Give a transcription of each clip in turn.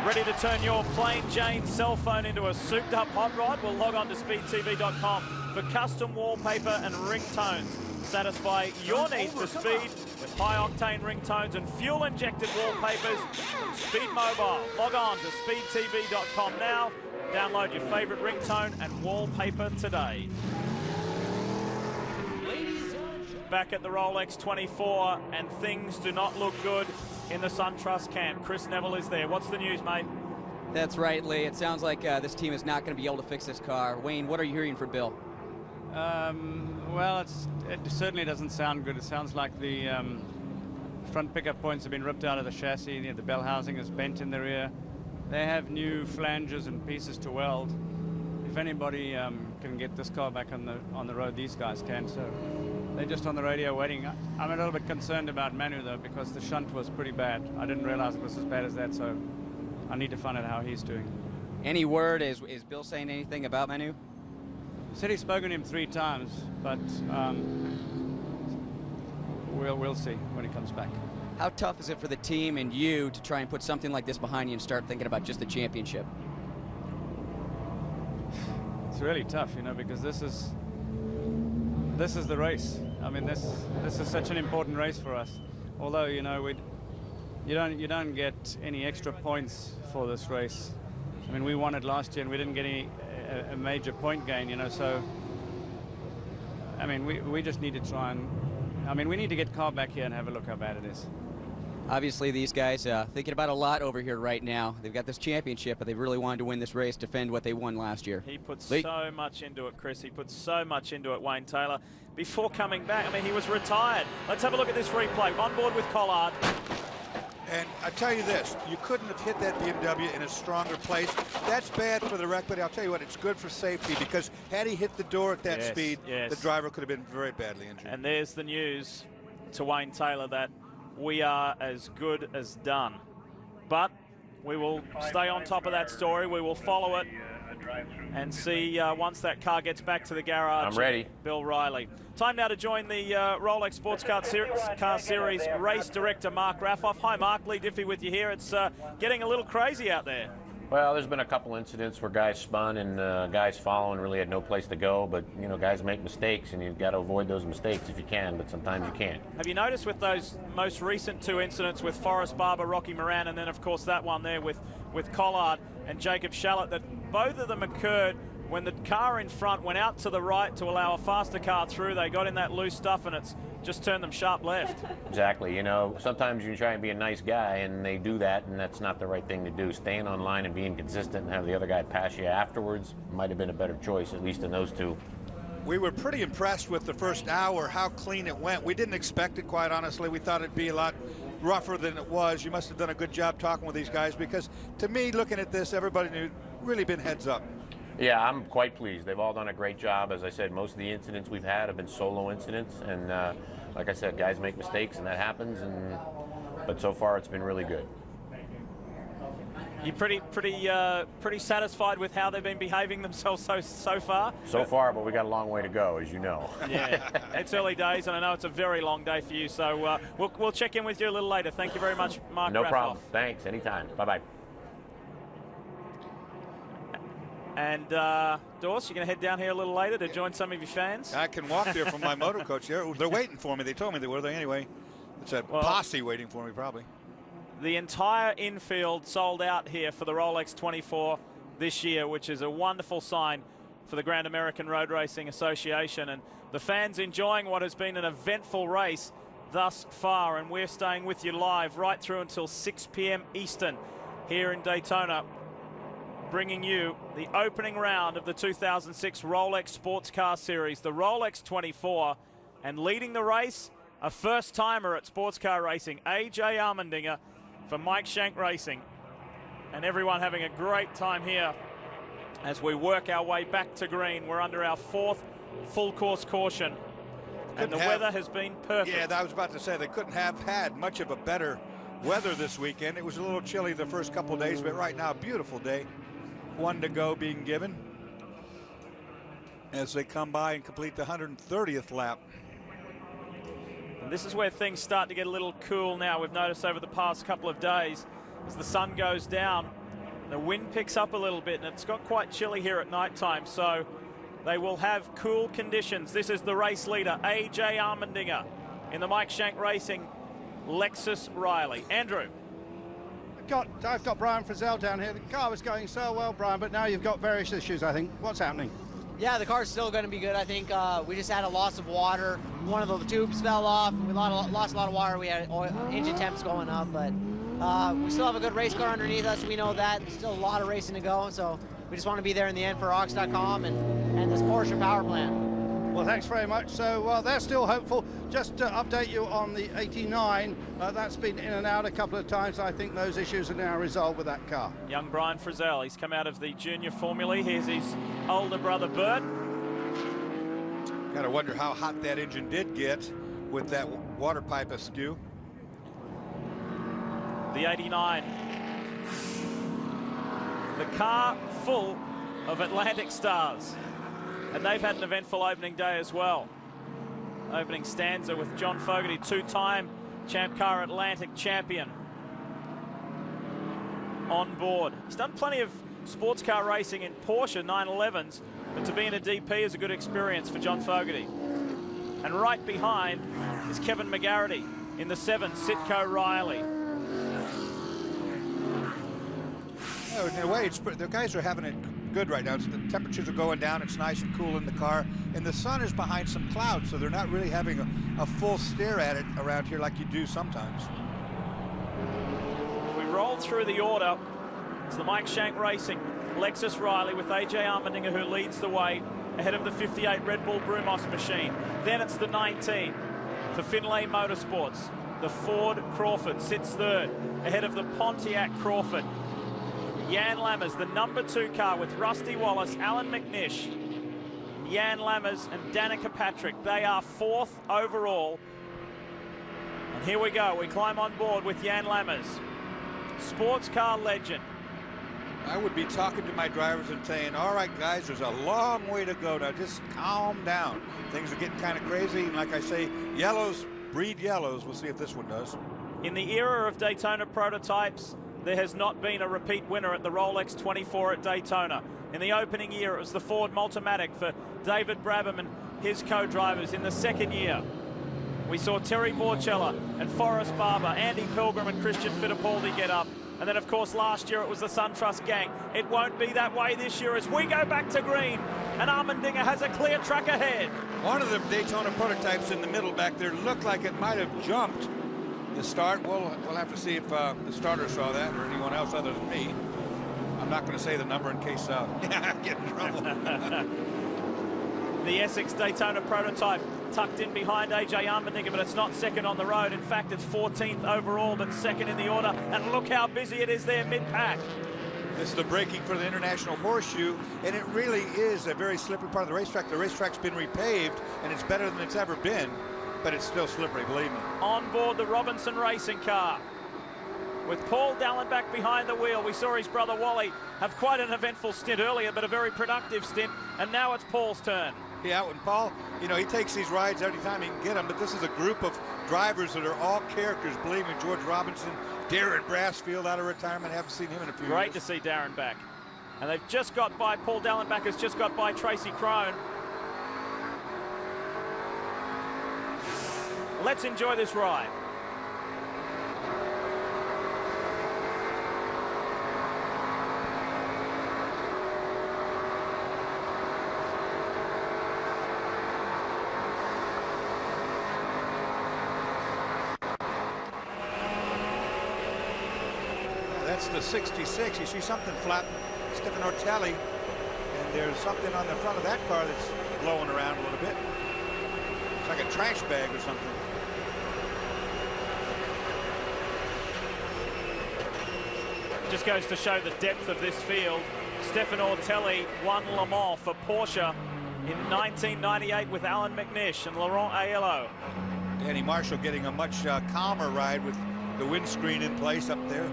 Ready to turn your plain Jane cell phone into a souped-up hot rod? Well, log on to speedtv.com for custom wallpaper and ringtones. Satisfy your need for speed with high-octane ringtones and fuel-injected wallpapers from Speed Mobile. Log on to speedtv.com now. Download your favorite ringtone and wallpaper today. Back at the Rolex 24, and things do not look good in the SunTrust camp. Chris Neville is there. What's the news, mate? That's right, Lee. It sounds like this team is not going to be able to fix this car. Wayne, what are you hearing from Bill? Well, it certainly doesn't sound good. It sounds like the front pickup points have been ripped out of the chassis. The bell housing is bent in the rear. They have new flanges and pieces to weld. If anybody can get this car back on the road, these guys can. So they're just on the radio waiting. I'm a little bit concerned about Manu, though, because the shunt was pretty bad. I didn't realize it was as bad as that, so I need to find out how he's doing. Any word? Is Bill saying anything about Manu? He said he's spoken to him 3 times, but we'll see when he comes back. How tough is it for the team and you to try and put something like this behind you and start thinking about just the championship? It's really tough, you know, because this is the race. I mean, this is such an important race for us. Although, you know, you don't get any extra points for this race. I mean, we won it last year and we didn't get a major point gain, you know. So, I mean, we just need to try and, I mean, we need to get car back here and have a look how bad it is. Obviously, these guys thinking about a lot over here right now. They've got this championship, but they really wanted to win this race, defend what they won last year. He put so much into it, Chris. He put so much into it, Wayne Taylor. Before coming back, I mean, he was retired. Let's have a look at this replay. On board with Collard. And I tell you this, you couldn't have hit that BMW in a stronger place. That's bad for the wreck, but I'll tell you what, it's good for safety, because had he hit the door at that speed, the driver could have been very badly injured. And there's the news to Wayne Taylor that we are as good as done. But we will stay on top of that story. We will follow it and see once that car gets back to the garage. I'm ready. Bill Riley. Time now to join the Rolex Sports Car Series race director, Mark Raffauf. Hi, Mark. Leigh Diffey with you here. It's getting a little crazy out there. Well, there's been a couple incidents where guys spun and guys following really had no place to go, but, you know, guys make mistakes, and you've got to avoid those mistakes if you can, but sometimes you can't. Have you noticed with those most recent 2 incidents with Forrest Barber, Rocky Moran, and then, of course, that one there with Collard and Jacob Shallett, that both of them occurred when the car in front went out to the right to allow a faster car through? They got in that loose stuff, and it's just turned them sharp left. Exactly. You know, sometimes you try and be a nice guy, and they do that, and that's not the right thing to do. Staying on line and being consistent and have the other guy pass you afterwards might have been a better choice, at least in those 2. We were pretty impressed with the first hour, how clean it went. We didn't expect it, quite honestly. We thought it'd be a lot rougher than it was. You must have done a good job talking with these guys, because to me, looking at this, everybody knew really been heads up. Yeah, I'm quite pleased. They've all done a great job. As I said, most of the incidents we've had have been solo incidents, and like I said, guys make mistakes, and that happens. But so far, it's been really good. You pretty satisfied with how they've been behaving themselves so far? So far, but we got a long way to go, as you know. Yeah, it's early days, and I know it's a very long day for you. So we'll check in with you a little later. Thank you very much, Mark. No Raffauf. problem. Thanks. Anytime. Bye-bye. And Dorse, you're going to head down here a little later to join some of your fans? I can walk there from my motor coach here. They're waiting for me. They told me they were there anyway. It's a posse waiting for me, probably. The entire infield sold out here for the Rolex 24 this year, which is a wonderful sign for the Grand American Road Racing Association. And the fans enjoying what has been an eventful race thus far. And we're staying with you live right through until 6 p.m. Eastern here in Daytona, bringing you the opening round of the 2006 Rolex Sports Car Series, the Rolex 24, and leading the race, a first-timer at sports car racing, A.J. Allmendinger for Mike Shank Racing. And everyone having a great time here as we work our way back to green. We're under our 4th full-course caution, and the weather has been perfect. Yeah, I was about to say, they couldn't have had much of a better weather this weekend. It was a little chilly the first couple of days, but right now, beautiful day. 1 to go being given as they come by and complete the 130th lap. And this is where things start to get a little cool now. We've noticed over the past couple of days as the sun goes down The wind picks up a little bit, and it's got quite chilly here at night time, so they will have cool conditions. This is the race leader, A.J. Allmendinger, in the Mike Shank Racing Lexus Riley. Andrew. I've got Brian Frisselle down here. The car was going so well, Brian, but now you've got various issues, I think. What's happening? Yeah, the car's still going to be good. I think we just had a loss of water. One of the tubes fell off. We lost a lot of water. We had engine temps going up, but we still have a good race car underneath us. We know that. There's still a lot of racing to go, so we just want to be there in the end for Ox.com and this Porsche power plant. Well, thanks very much. So they're still hopeful. Just to update you on the 89, that's been in and out a couple of times. I think those issues are now resolved with that car. Young Brian Frisselle, he's come out of the junior Formula. Here's his older brother, Bert. Got to wonder how hot that engine did get with that water pipe askew. The 89. The car full of Atlantic stars. And they've had an eventful opening day as well. Opening stanza with John Fogarty, two-time Champ Car Atlantic champion on board. He's done plenty of sports car racing in Porsche 911s, but to be in a DP is a good experience for John Fogarty. And right behind is Kevin McGarity in the 7 Sitco Riley. In a way, the guys are having it good right now. The temperatures are going down. It's nice and cool in the car, and the sun is behind some clouds, so they're not really having a full stare at it around here like you do sometimes. We roll through the order. It's the Mike Shank Racing Lexus Riley with A.J. Allmendinger, who leads the way ahead of the 58 Red Bull Brumos machine. Then it's the 19 for Finlay Motorsports. The Ford Crawford sits third ahead of the Pontiac Crawford. Jan Lammers, the number 2 car with Rusty Wallace, Allan McNish, Jan Lammers and Danica Patrick. They are 4th overall. And here we go. We climb on board with Jan Lammers, sports car legend. I would be talking to my drivers and saying, all right, guys, there's a long way to go. Now just calm down. Things are getting kind of crazy. And like I say, yellows breed yellows. We'll see if this one does. In the era of Daytona prototypes, there has not been a repeat winner at the Rolex 24 at Daytona. In the opening year, it was the Ford Multimatic for David Brabham and his co-drivers. In the second year, we saw Terry Borchella and Forrest Barber, Andy Pilgrim and Christian Fittipaldi get up. And then, of course, last year it was the SunTrust gang. It won't be that way this year as we go back to green. And Allmendinger has a clear track ahead. One of the Daytona prototypes in the middle back there looked like it might have jumped the start. We'll have to see if the starter saw that or anyone else other than me. I'm not going to say the number in case I get in trouble. The Essex Daytona prototype tucked in behind A.J. Allmendinger, but it's not second on the road. In fact, it's 14th overall, but second in the order. And look how busy it is there mid-pack. This is the braking for the International Horseshoe, and it really is a very slippery part of the racetrack. The racetrack's been repaved, and it's better than it's ever been, but it's still slippery, believe me. On board the Robinson racing car, with Paul Dallenbach behind the wheel. We saw his brother Wally have quite an eventful stint earlier, but a very productive stint, and now it's Paul's turn. Yeah, and Paul, you know, he takes these rides every time he can get them, but this is a group of drivers that are all characters, believe me. George Robinson, Darren Brassfield out of retirement, haven't seen him in a few years. Great to see Darren back. And they've just got by, Paul Dallenbach has just got by Tracy Crone. Let's enjoy this ride. That's the 66. You see something flapping, Stefan Ortelli, and there's something on the front of that car that's blowing around a little bit. It's like a trash bag or something. Just goes to show the depth of this field. Stefan Ortelli won Le Mans for Porsche in 1998 with Allan McNish and Laurent Aiello. Danny Marshall getting a much calmer ride with the windscreen in place up there.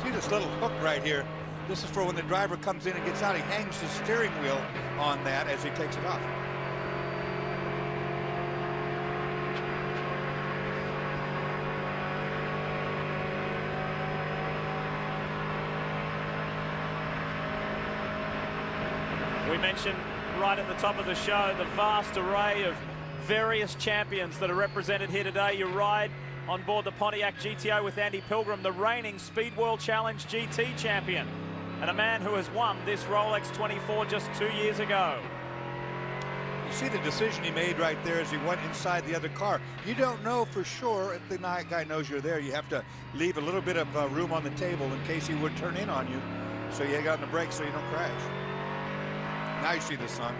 See this little hook right here? This is for when the driver comes in and gets out. He hangs the steering wheel on that as he takes it off. We mentioned right at the top of the show the vast array of various champions that are represented here today. You ride on board the Pontiac GTO with Andy Pilgrim, the reigning Speed World Challenge GT champion, and a man who has won this Rolex 24 just 2 years ago. You see the decision he made right there as he went inside the other car. You don't know for sure if the guy knows you're there. You have to leave a little bit of room on the table in case he would turn in on you. So you got on the brakes so you don't crash. Now you see the sun.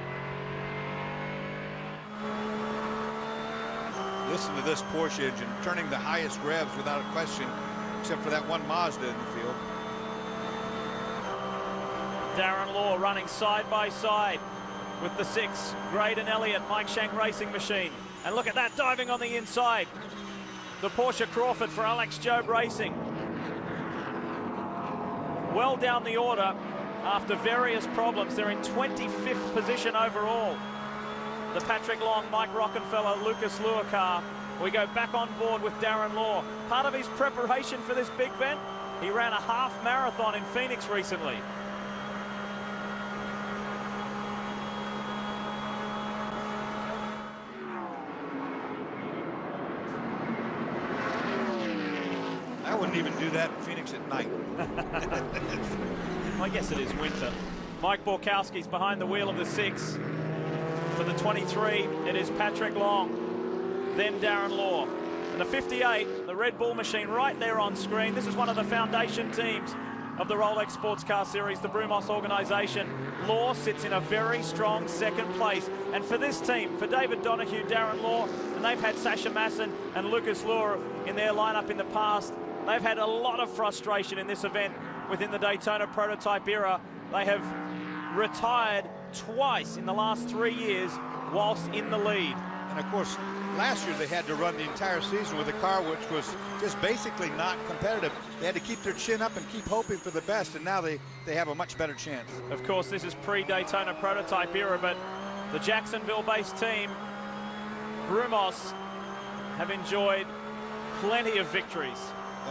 Listen to this Porsche engine turning the highest revs without a question, except for that one Mazda in the field. Darren Law running side by side with the 6 Graydon Elliott Mike Shank Racing Machine. And look at that, diving on the inside. The Porsche Crawford for Alex Job Racing. Well down the order after various problems. They're in 25th position overall. The Patrick Long, Mike Rockenfeller, Lucas Luhr car. We go back on board with Darren Law. Part of his preparation for this big event, he ran a half marathon in Phoenix recently. I wouldn't even do that in Phoenix at night. I guess it is winter. Mike Borkowski's behind the wheel of the 6. For the 23, it is Patrick Long, then Darren Law. And the 58, the Red Bull machine right there on screen. This is one of the foundation teams of the Rolex Sports Car Series, the Brumos organization. Law sits in a very strong second place. And for this team, for David Donahue, Darren Law, and they've had Sasha Masson and Lucas Luhr in their lineup in the past, they've had a lot of frustration in this event within the Daytona prototype era. They have retired twice in the last 3 years whilst in the lead. And of course, last year they had to run the entire season with a car which was just basically not competitive. They had to keep their chin up and keep hoping for the best, and now they have a much better chance. Of course, this is pre-Daytona prototype era, but the Jacksonville-based team, Brumos, have enjoyed plenty of victories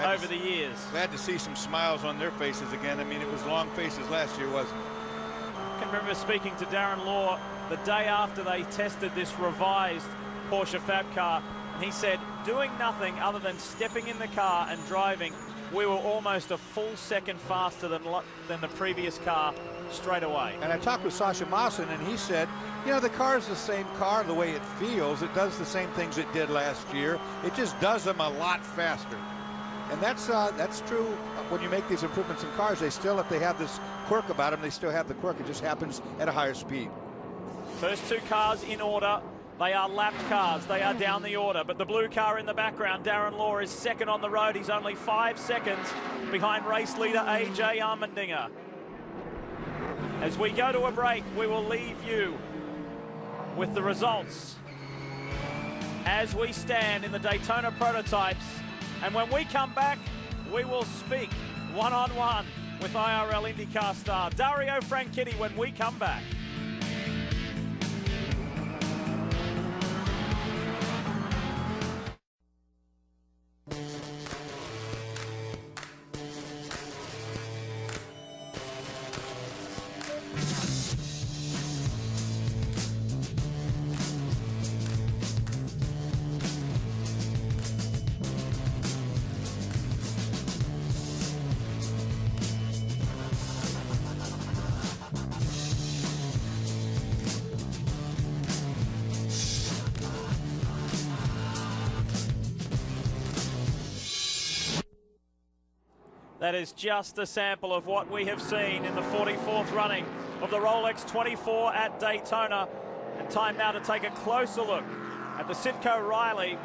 over the years. Glad to see some smiles on their faces again. I mean, it was long faces last year, wasn't it? I can remember speaking to Darren Law the day after they tested this revised Porsche Fab car, and he said, doing nothing other than stepping in the car and driving, we were almost a full second faster than the previous car straight away. And I talked with Sasha Masson, and he said, you know, the car is the same car the way it feels. It does the same things it did last year. It just does them a lot faster. And that's true when you make these improvements in cars. They still, if they have this quirk about them, they still have the quirk. It just happens at a higher speed. First 2 cars in order. They are lapped cars. They are down the order. But the blue car in the background, Darren Law, is second on the road. He's only 5 seconds behind race leader A.J. Allmendinger. As we go to a break, we will leave you with the results as we stand in the Daytona prototypes. And when we come back, we will speak one-on-one with IRL IndyCar star Dario Franchitti when we come back. That is just a sample of what we have seen in the 44th running of the Rolex 24 at Daytona. And time now to take a closer look at the Sitco Riley.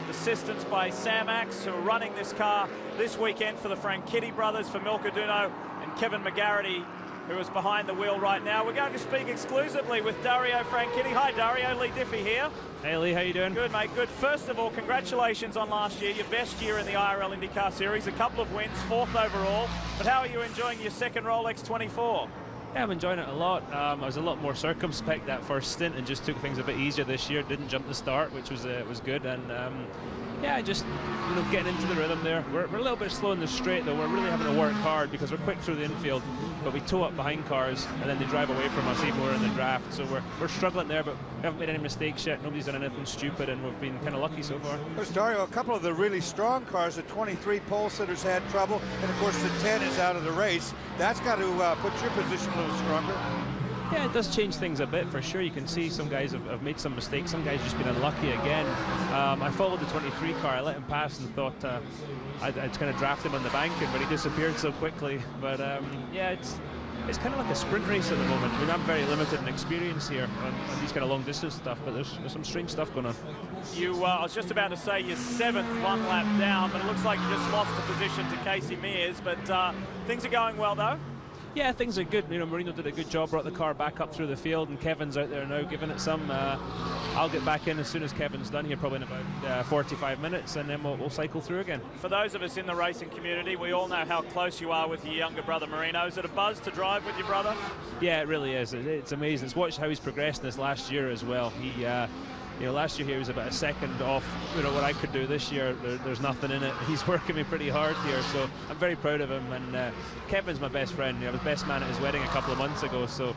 Assistance by Sam Axe, who are running this car this weekend for the Franchitti brothers, for Milka Duno and Kevin McGarity, who is behind the wheel right now. We're going to speak exclusively with Dario Franchitti. Hi, Dario. Leigh Diffey here. Hey, Lee. How you doing? Good, mate. Good. First of all, congratulations on last year, your best year in the IRL IndyCar Series. A couple of wins, 4th overall. But how are you enjoying your second Rolex 24? Yeah, I'm enjoying it a lot. I was a lot more circumspect that first stint and just took things a bit easier this year. Didn't jump the start, which was good. And Yeah, just getting into the rhythm there. We're a little bit slow in the straight, though. We're really having to work hard because we're quick through the infield, but we tow up behind cars and then they drive away from us even when we're in the draft. So we're struggling there, but we haven't made any mistakes yet. Nobody's done anything stupid, and we've been kind of lucky so far. There's Dario, a couple of the really strong cars, the 23 pole sitters had trouble, and of course the 10 is out of the race. That's got to put your position a little stronger. Yeah, it does change things a bit for sure. You can see some guys have made some mistakes. Some guys just been unlucky again. I followed the 23 car. I let him pass and thought I'd kind of draft him on the bank, but he disappeared so quickly. But yeah, it's kind of like a sprint race at the moment. I mean, I'm very limited in experience here on these kind of long distance stuff, but there's some strange stuff going on. I was just about to say you're 7th, 1 lap down, but it looks like you just lost the position to Casey Mears. But things are going well, though. Yeah, things are good. Marino did a good job, brought the car back up through the field, and Kevin's out there now giving it some. I'll get back in as soon as Kevin's done here, probably in about 45 minutes, and then we'll cycle through again. For those of us in the racing community, we all know how close you are with your younger brother Marino. Is it a buzz to drive with your brother? Yeah, it really is. It's amazing. It's watched how he's progressed this last year as well. He last year he was about a second off what I could do. This year there's nothing in it. He's working me pretty hard here, so I'm very proud of him. And Kevin's my best friend. I was best man at his wedding a couple of months ago, so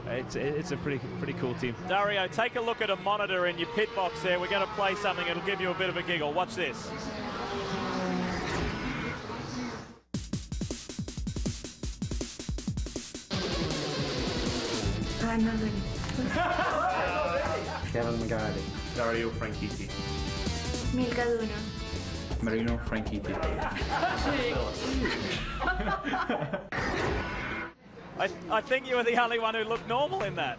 it's a pretty cool team. Dario, take a look at a monitor in your pit box there. We're going to play something. It'll give you a bit of a giggle. Watch this. Kevin McGarry. Dario Franchitti. Milcaduno. Marino Franchitti. I think you were the only one who looked normal in that.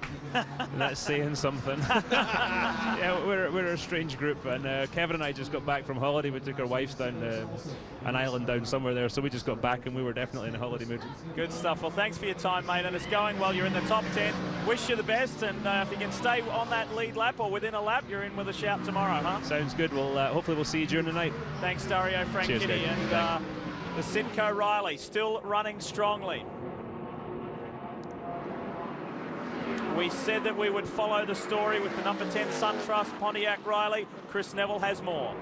That's saying something. Yeah, we're a strange group, and Kevin and I just got back from holiday. We took our wives down an island down somewhere there, so we just got back and we were definitely in a holiday mood. Good stuff. Well, thanks for your time, mate, and it's going well. You're in the top 10. Wish you the best, and if you can stay on that lead lap or within a lap, you're in with a shout tomorrow, huh? Sounds good. Well, hopefully we'll see you during the night. Thanks, Dario Franchitti. And the Simcoe Riley still running strongly. We said that we would follow the story with the number 10 SunTrust Pontiac Riley. Chris Neville has more.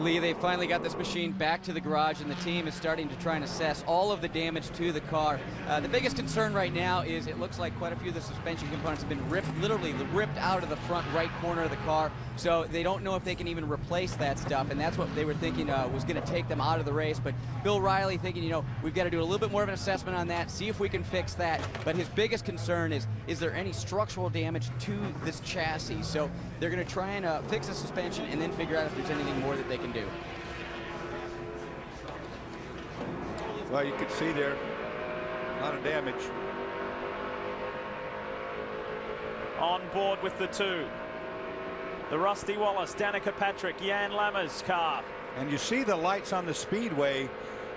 Lee, they finally got this machine back to the garage, and the team is starting to try and assess all of the damage to the car. The biggest concern right now is it looks like quite a few of the suspension components have been literally ripped out of the front right corner of the car, so they don't know if they can even replace that stuff, and that's what they were thinking was going to take them out of the race. But Bill Riley thinking, we've got to do a little bit more of an assessment on that, see if we can fix that. But his biggest concern is there any structural damage to this chassis? So they're going to try and fix the suspension and then figure out if there's anything more that they can do. Well, you can see there a lot of damage. On board with the two. The Rusty Wallace, Danica Patrick, Jan Lammers car. And you see the lights on the speedway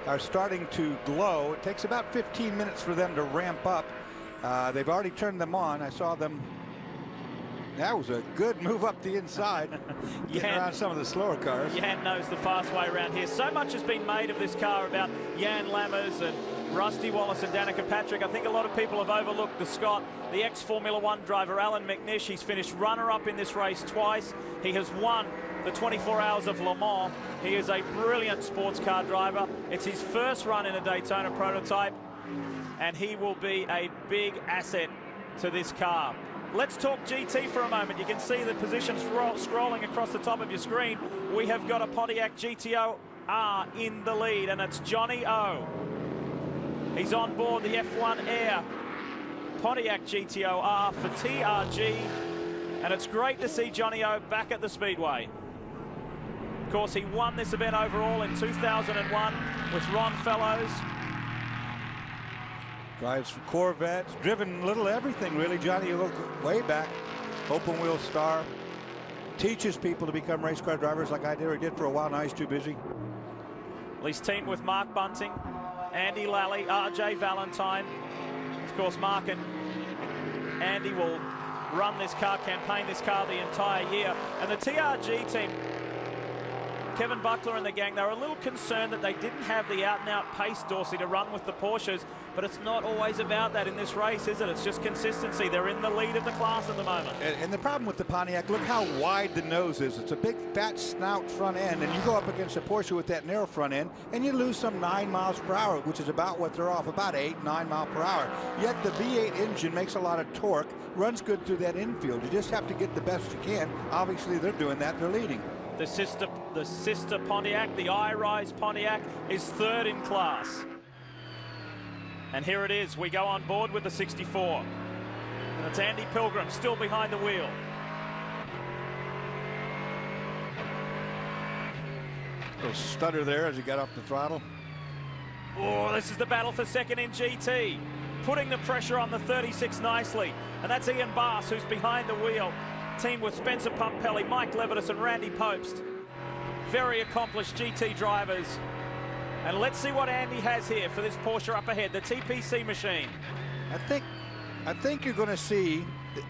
are starting to glow. It takes about 15 minutes for them to ramp up. They've already turned them on. I saw them. That was a good move up the inside, getting around some of the slower cars. Jan knows the fast way around here. So much has been made of this car about Jan Lammers and Rusty Wallace and Danica Patrick. I think a lot of people have overlooked the Scot, the ex-Formula One driver, Allan McNish. He's finished runner-up in this race twice. He has won the 24 Hours of Le Mans. He is a brilliant sports car driver. It's his first run in a Daytona prototype, and he will be a big asset to this car. Let's talk GT for a moment. You can see the positions scrolling across the top of your screen. We have got a Pontiac GTO R in the lead, and it's Johnny O. He's on board the F1 Air Pontiac GTO R for TRG, and it's great to see Johnny O back at the Speedway. Of course, he won this event overall in 2001 with Ron Fellows. Drives for Corvettes, driven a little everything really. Johnny looked way back, open wheel star, teaches people to become race car drivers like I did or did for a while. Now he's too busy. Well, he's teamed with Mark Bunting, Andy Lally, RJ Valentine. Of course, Mark and Andy will run this car, campaign this car the entire year. And the TRG team Kevin Buckler and the gang, they were a little concerned that they didn't have the out-and-out pace, Dorsey, to run with the Porsches, but it's not always about that in this race, is it? It's just consistency. They're in the lead of the class at the moment. And the problem with the Pontiac, look how wide the nose is. It's a big, fat snout front end, and you go up against a Porsche with that narrow front end, and you lose some 9 miles per hour, which is about what they're off, about 8, 9 miles per hour. Yet the V8 engine makes a lot of torque, runs good through that infield. You just have to get the best you can. Obviously, they're doing that. They're leading. The sister Pontiac, the I-Rise Pontiac, is third in class. And here it is. We go on board with the 64. And it's Andy Pilgrim still behind the wheel. Little stutter there as he got off the throttle. Oh, this is the battle for second in GT. Putting the pressure on the 36 nicely. And that's Ian Bass, who's behind the wheel. Teamed with Spencer Pumpelly, Mike Levitas and Randy Popst. Very accomplished GT drivers. And let's see what Andy has here for this Porsche up ahead, the TPC machine. I think you're going to see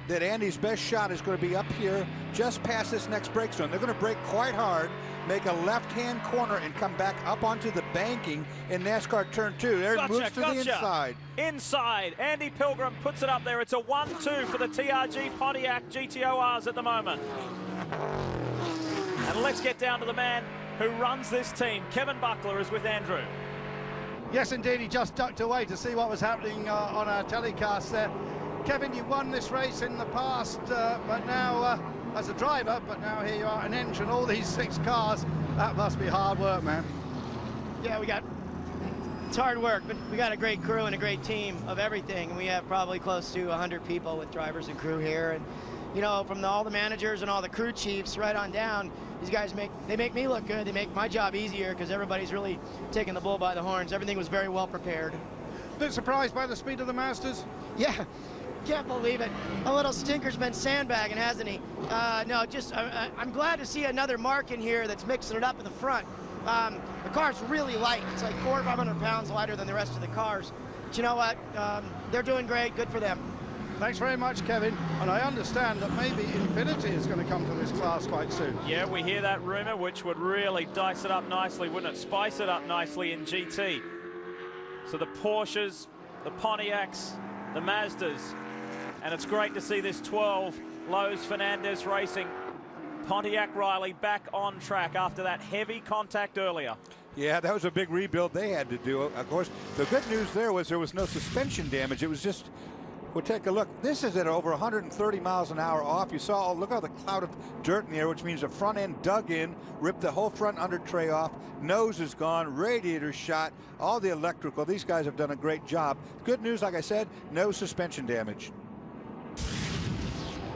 that Andy's best shot is going to be up here just past this next brake zone. They're going to brake quite hard, make a left-hand corner and come back up onto the banking in NASCAR turn 2. There it moves to the inside. Inside, Andy Pilgrim puts it up there. It's a 1-2 for the TRG Pontiac GTORs at the moment. And let's get down to the man who runs this team. Kevin Buckler is with Andrew. Yes, indeed, he just ducked away to see what was happening on our telecast there. Kevin, you won this race in the past, but now as a driver, but now here you are, an engine, all these 6 cars. That must be hard work, man. Yeah, it's hard work, but we got a great crew and a great team of everything. We have probably close to 100 people with drivers and crew here. And, you know, from all the managers and all the crew chiefs right on down, these guys make me look good. They make my job easier because everybody's really taking the bull by the horns. Everything was very well prepared. Bit surprised by the speed of the Masters? Yeah, can't believe it. A little stinker's been sandbagging, hasn't he? No, just I'm glad to see another mark in here that's mixing it up in the front. The car's really light. It's like 400 or 500 pounds lighter than the rest of the cars. But you know what? They're doing great. Good for them. Thanks very much, Kevin. And I understand that maybe Infinity is going to come to this class quite soon. Yeah, we hear that rumor, which would really dice it up nicely, wouldn't it? Spice it up nicely in GT. So the Porsches, the Pontiacs, the Mazdas, and it's great to see this 12 Lowe's Fernandez Racing Pontiac Riley back on track after that heavy contact earlier. Yeah, that was a big rebuild they had to do. Of course, the good news there was no suspension damage. It was just, we'll take a look. This is at over 130 miles an hour off. You saw, look at the cloud of dirt in the air, which means the front end dug in, ripped the whole front under tray off. Nose is gone, radiator shot, all the electrical. These guys have done a great job. Good news, like I said, no suspension damage.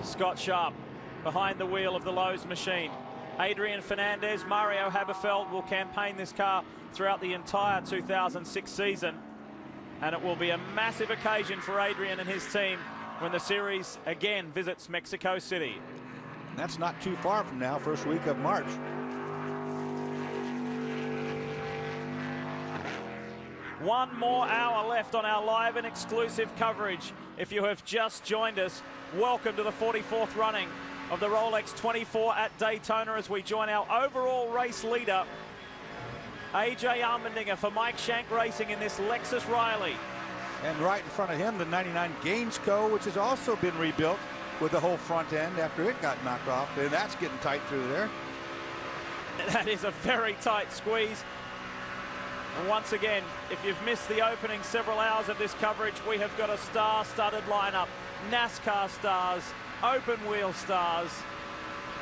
Scott Sharp behind the wheel of the Lowe's machine. Adrián Fernández, Mario Haberfeld will campaign this car throughout the entire 2006 season. And it will be a massive occasion for Adrian and his team when the series again visits Mexico City. And that's not too far from now, first week of March. One more hour left on our live and exclusive coverage. If you have just joined us, welcome to the 44th running of the Rolex 24 at Daytona as we join our overall race leader, AJ Allmendinger, for Mike Shank Racing in this Lexus Riley. And right in front of him, the 99 Gainsco, which has also been rebuilt with the whole front end after it got knocked off. And that's getting tight through there. That is a very tight squeeze. And once again, if you've missed the opening several hours of this coverage, we have got a star-studded lineup. NASCAR stars, open wheel stars,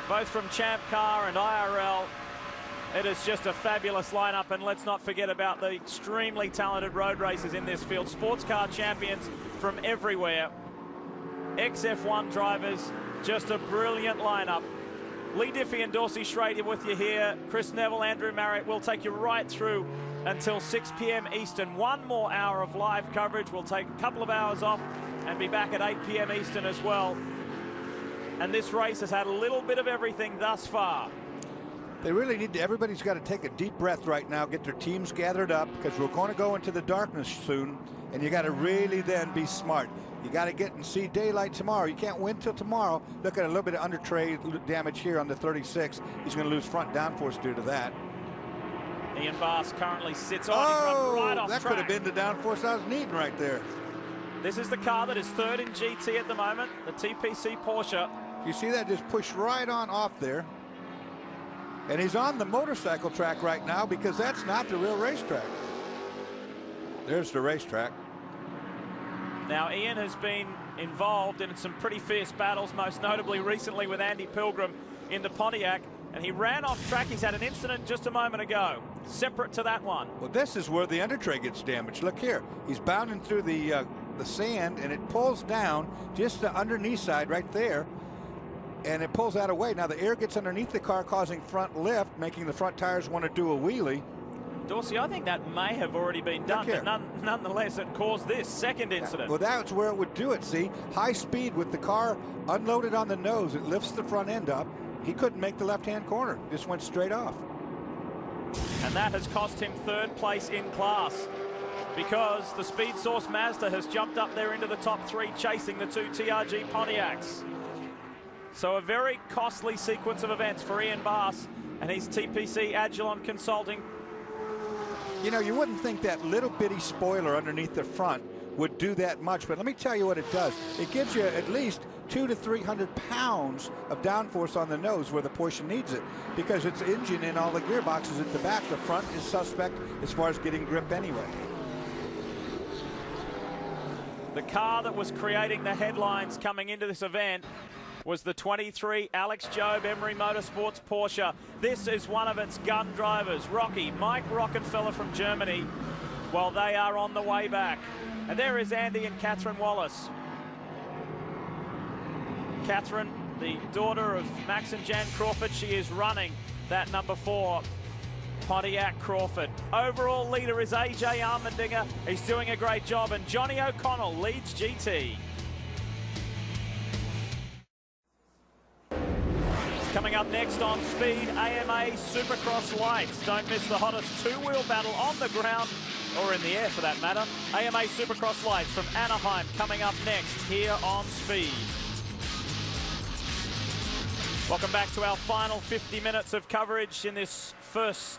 both from Champ Car and IRL. It is just a fabulous lineup, and let's not forget about the extremely talented road racers in this field. Sports car champions from everywhere. XF1 drivers, just a brilliant lineup. Leigh Diffey and Dorsey Schroeder with you here. Chris Neville, Andrew Marriott will take you right through until 6 p.m. Eastern. One more hour of live coverage. We'll take a couple of hours off and be back at 8 p.m. Eastern as well. And this race has had a little bit of everything thus far. They really need to, everybody's got to take a deep breath right now, get their teams gathered up, because we're going to go into the darkness soon, and you got to really then be smart. You got to get and see daylight tomorrow. You can't win till tomorrow. Look at a little bit of under tray damage here on the 36. He's going to lose front downforce due to that. Ian Baas currently sits on. Oh, He's run right off that track. could have been the downforce I was needing right there. This is the car that is third in GT at the moment, the TPC Porsche. You see that just pushed right on off there. And he's on the motorcycle track right now because that's not the real racetrack. There's the racetrack. Now, Ian has been involved in some pretty fierce battles, most notably recently with Andy Pilgrim in the Pontiac, and he ran off track. He's had an incident just a moment ago, separate to that one. Well, this is where the under tray gets damaged. Look here. He's bounding through the sand, and it pulls down just the underneath side right there, and it pulls that away. Now, the air gets underneath the car, causing front lift, making the front tires want to do a wheelie. Dorsey, I think that may have already been done, but nonetheless, it caused this second incident. Well, that's where it would do it, see? High speed with the car unloaded on the nose. It lifts the front end up. He couldn't make the left-hand corner. Just went straight off. And that has cost him third place in class because the Speed Source Mazda has jumped up there into the top three, chasing the two TRG Pontiacs. So a very costly sequence of events for Ian Baas and his TPC Agilon Consulting. You know, you wouldn't think that little bitty spoiler underneath the front would do that much, but let me tell you what it does. It gives you at least 200 to 300 pounds of downforce on the nose where the Porsche needs it, because its engine and all the gearboxes at the back. The front is suspect as far as getting grip anyway. The car that was creating the headlines coming into this event was the 23 Alex Job Emery Motorsports Porsche. This is one of its gun drivers, Rocky, Mike Rockenfeller from Germany, while they are on the way back. And there is Andy and Catherine Wallace. Catherine, the daughter of Max and Jan Crawford, she is running that number 4 Pontiac Crawford. Overall leader is AJ Allmendinger. He's doing a great job, and Johnny O'Connell leads GT. Coming up next on Speed, AMA Supercross Lights. Don't miss the hottest two-wheel battle on the ground, or in the air for that matter. AMA Supercross Lights from Anaheim coming up next here on Speed. Welcome back to our final 50 minutes of coverage in this first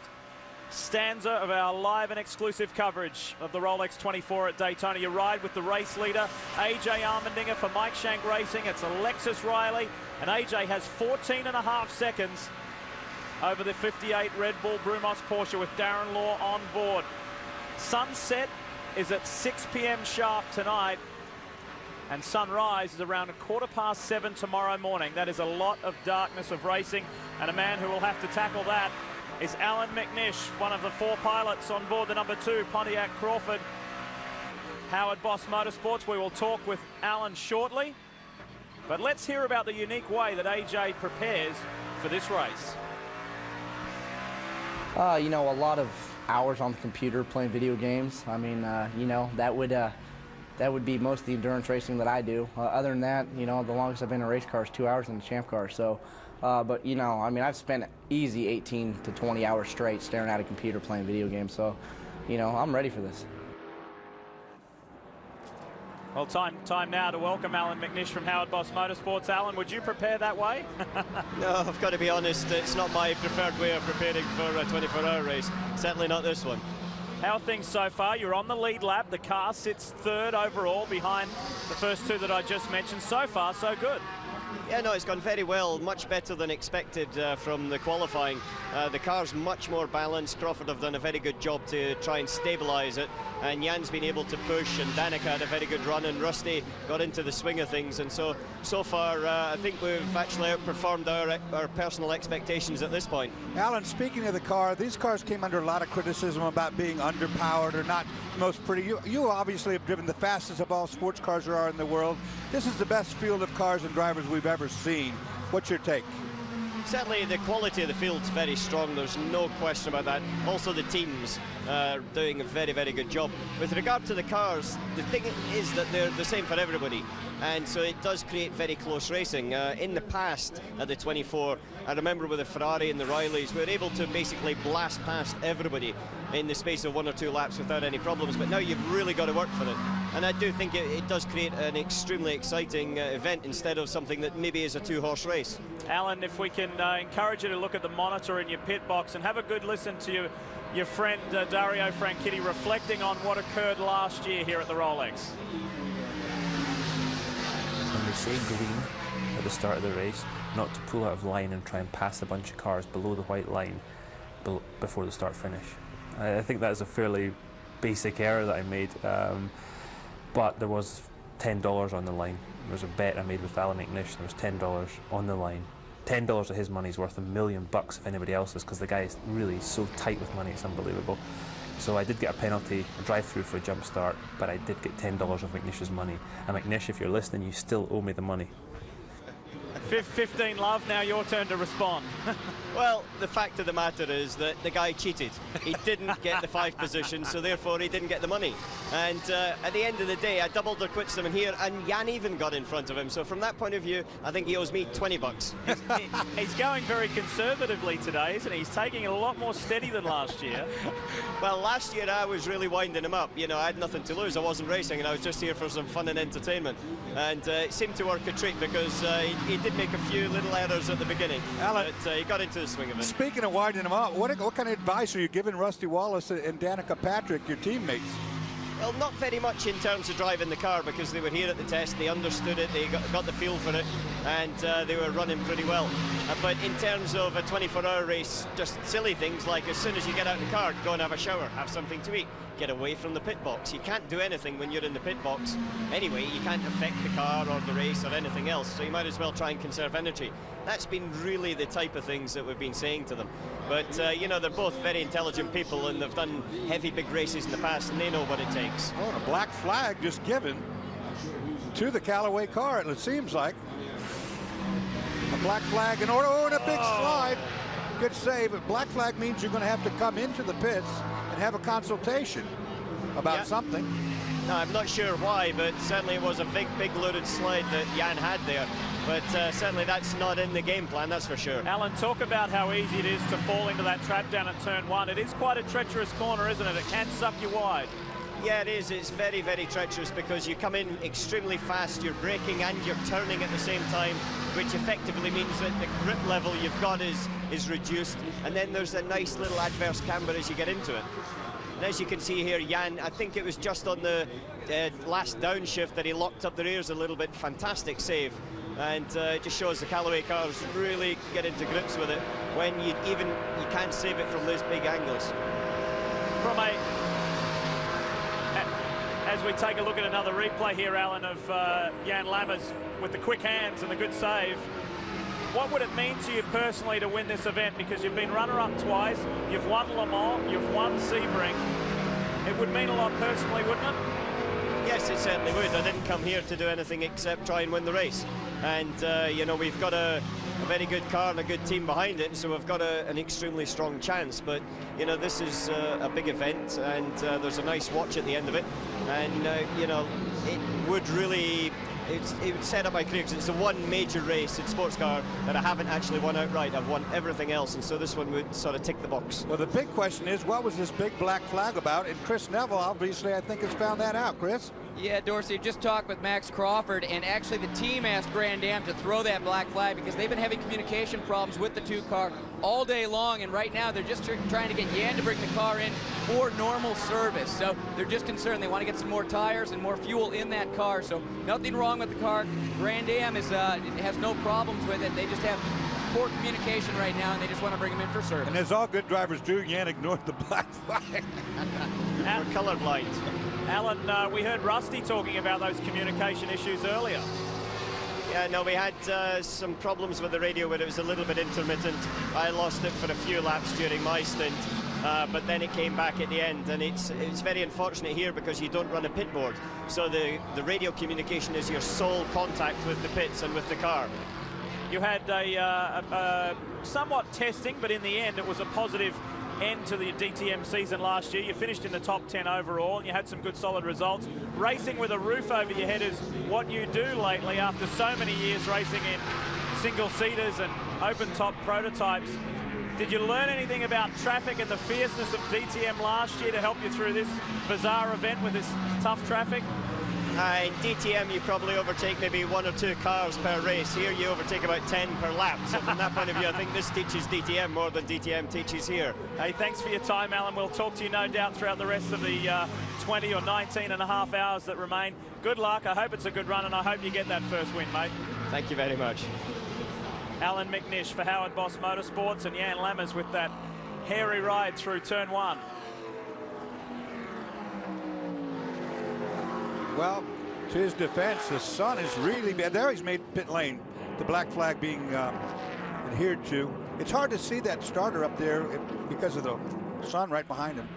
stanza of our live and exclusive coverage of the Rolex 24 at Daytona. You ride with the race leader, AJ Allmendinger for Mike Shank Racing. It's Alexis Riley, and AJ has 14.5 seconds over the 58 Red Bull Brumos Porsche with Darren Law on board. Sunset is at 6 p.m. sharp tonight, and sunrise is around 7:15 tomorrow morning. That is a lot of darkness of racing, and a man who will have to tackle that is Allan McNish, one of the 4 pilots on board the number 2 Pontiac Crawford. Howard Boss Motorsports. We will talk with Allan shortly, but let's hear about the unique way that AJ prepares for this race. You know, a lot of hours on the computer playing video games. I mean, you know, that would be most of the endurance racing that I do. Other than that, you know, the longest I've been in a race car is 2 hours in the Champ Car. So, but you know, I mean, I've spent easy 18 to 20 hours straight staring at a computer playing video games. So, you know, I'm ready for this. Well, time now to welcome Allan McNish from Howard Boss Motorsports. Allan, would you prepare that way? No, I've got to be honest, it's not my preferred way of preparing for a 24-hour race. Certainly not this one. How are things so far? You're on the lead lap. The car sits third overall behind the first 2 that I just mentioned. So far, so good. Yeah, no, it's gone very well, much better than expected from the qualifying. The car's much more balanced. Crawford have done a very good job to try and stabilise it, and Jan's been able to push, and Danica had a very good run, and Rusty got into the swing of things, and so far I think we've actually outperformed our personal expectations at this point. Allan, speaking of the car, these cars came under a lot of criticism about being underpowered or not most pretty. You obviously have driven the fastest of all sports cars there are in the world. This is the best field of cars and drivers we've ever seen. What's your take? Certainly the quality of the field's very strong, there's no question about that. Also the teams doing a very, very good job. With regard to the cars, the thing is that they're the same for everybody, and so it does create very close racing. In the past, at the 24, I remember with the Ferrari and the Rileys, we were able to basically blast past everybody in the space of 1 or 2 laps without any problems, but now you've really got to work for it. And I do think it does create an extremely exciting event instead of something that maybe is a two-horse race. Alan, if we can encourage you to look at the monitor in your pit box and have a good listen to your friend Dario Franchitti reflecting on what occurred last year here at the Rolex. When they say green at the start of the race, not to pull out of line and try and pass a bunch of cars below the white line before the start finish. I think that is a fairly basic error that I made, but there was $10 on the line. There was a bet I made with Allan McNish. There was $10 on the line. $10 of his money's worth $1 million if anybody else's, because the guy is really so tight with money, it's unbelievable. So I did get a penalty, a drive-through for a jump start, but I did get $10 of McNish's money. And McNish, if you're listening, you still owe me the money. 15 love, now your turn to respond. Well, the fact of the matter is that the guy cheated. He didn't get the 5 position, so therefore he didn't get the money. And at the end of the day, I doubled or quits them in here, and Jan even got in front of him. So from that point of view, I think he owes me 20 bucks. He's going very conservatively today, isn't he? He's taking it a lot more steady than last year. Well, last year I was really winding him up. You know, I had nothing to lose. I wasn't racing, and I was just here for some fun and entertainment. And it seemed to work a treat because he did make a few little errors at the beginning. Alan, but he got into the swing of it. Speaking of winding him up, what kind of advice are you giving Rusty Wallace and Danica Patrick, your teammates? Well, not very much in terms of driving the car, because they were here at the test, they understood it, they got the feel for it, and they were running pretty well. But in terms of a 24-hour race, just silly things like as soon as you get out of the car, go and have a shower, have something to eat, get away from the pit box. You can't do anything when you're in the pit box. Anyway, you can't affect the car or the race or anything else, so you might as well try and conserve energy. That's been really the type of things that we've been saying to them. But, you know, they're both very intelligent people, and they've done heavy, big races in the past, and they know what it takes. Oh, and a black flag just given to the Callaway car, it seems like. A black flag in order, and a big slide. Good save. A black flag means you're going to have to come into the pits and have a consultation about something. No, I'm not sure why, but certainly it was a big loaded slide that Jan had there. But certainly that's not in the game plan, that's for sure. Alan, talk about how easy it is to fall into that trap down at turn 1. It is quite a treacherous corner, isn't it? It can suck you wide. Yeah, it is. It's very, very treacherous because you come in extremely fast, you're braking and you're turning at the same time, which effectively means that the grip level you've got is reduced, and then there's a nice little adverse camber as you get into it. And as you can see here, Jan, I think it was just on the last downshift that he locked up the rears a little bit. Fantastic save. And it just shows the Callaway cars really get into grips with it when you can't save it from those big angles. As we take a look at another replay here, Alan, of Jan Lammers with the quick hands and the good save, what would it mean to you personally to win this event? Because you've been runner-up twice, you've won Le Mans, you've won Sebring. It would mean a lot personally, wouldn't it? Yes, it certainly would. I didn't come here to do anything except try and win the race. And, you know, we've got a very good car and a good team behind it, so we've got an extremely strong chance. But, you know, this is a big event, and there's a nice watch at the end of it. And, you know, it would really... It would set up my career, because it's the one major race in sports car that I haven't actually won outright. I've won everything else, and so this one would sort of tick the box. Well, the big question is, what was this big black flag about? And Chris Neville, obviously, I think has found that out. Chris? Yeah, Dorsey, just talked with Max Crawford, and actually the team asked Grand Am to throw that black flag because they've been having communication problems with the two-car all day long, and right now they're just trying to get Jan to bring the car in for normal service. So they're just concerned. They want to get some more tires and more fuel in that car. So nothing wrong with the car. Grand Am has no problems with it. They just have poor communication right now, and they just want to bring him in for service. And as all good drivers do, Jan ignored the black flag. We're colorblind. Alan, we heard Rusty talking about those communication issues earlier. Yeah, no, we had some problems with the radio where it was a little bit intermittent. I lost it for a few laps during my stint, but then it came back at the end, and it's very unfortunate here because you don't run a pit board. So the radio communication is your sole contact with the pits and with the car. You had a somewhat testing, but in the end it was a positive end to the DTM season last year. You finished in the top 10 overall, and you had some good solid results. Racing with a roof over your head is what you do lately after so many years racing in single-seaters and open-top prototypes. Did you learn anything about traffic and the fierceness of DTM last year to help you through this bizarre event with this tough traffic? In DTM, you probably overtake maybe 1 or 2 cars per race. Here, you overtake about 10 per lap. So from that point of view, I think this teaches DTM more than DTM teaches here. Hey, thanks for your time, Alan. We'll talk to you, no doubt, throughout the rest of the 20 or 19 and a half hours that remain. Good luck. I hope it's a good run, and I hope you get that first win, mate. Thank you very much. Allan McNish for Howard Boss Motorsports, and Jan Lammers with that hairy ride through turn 1. Well, to his defense, the sun is really bad. There he's made pit lane, the black flag being adhered to. It's hard to see that starter up there because of the sun right behind him.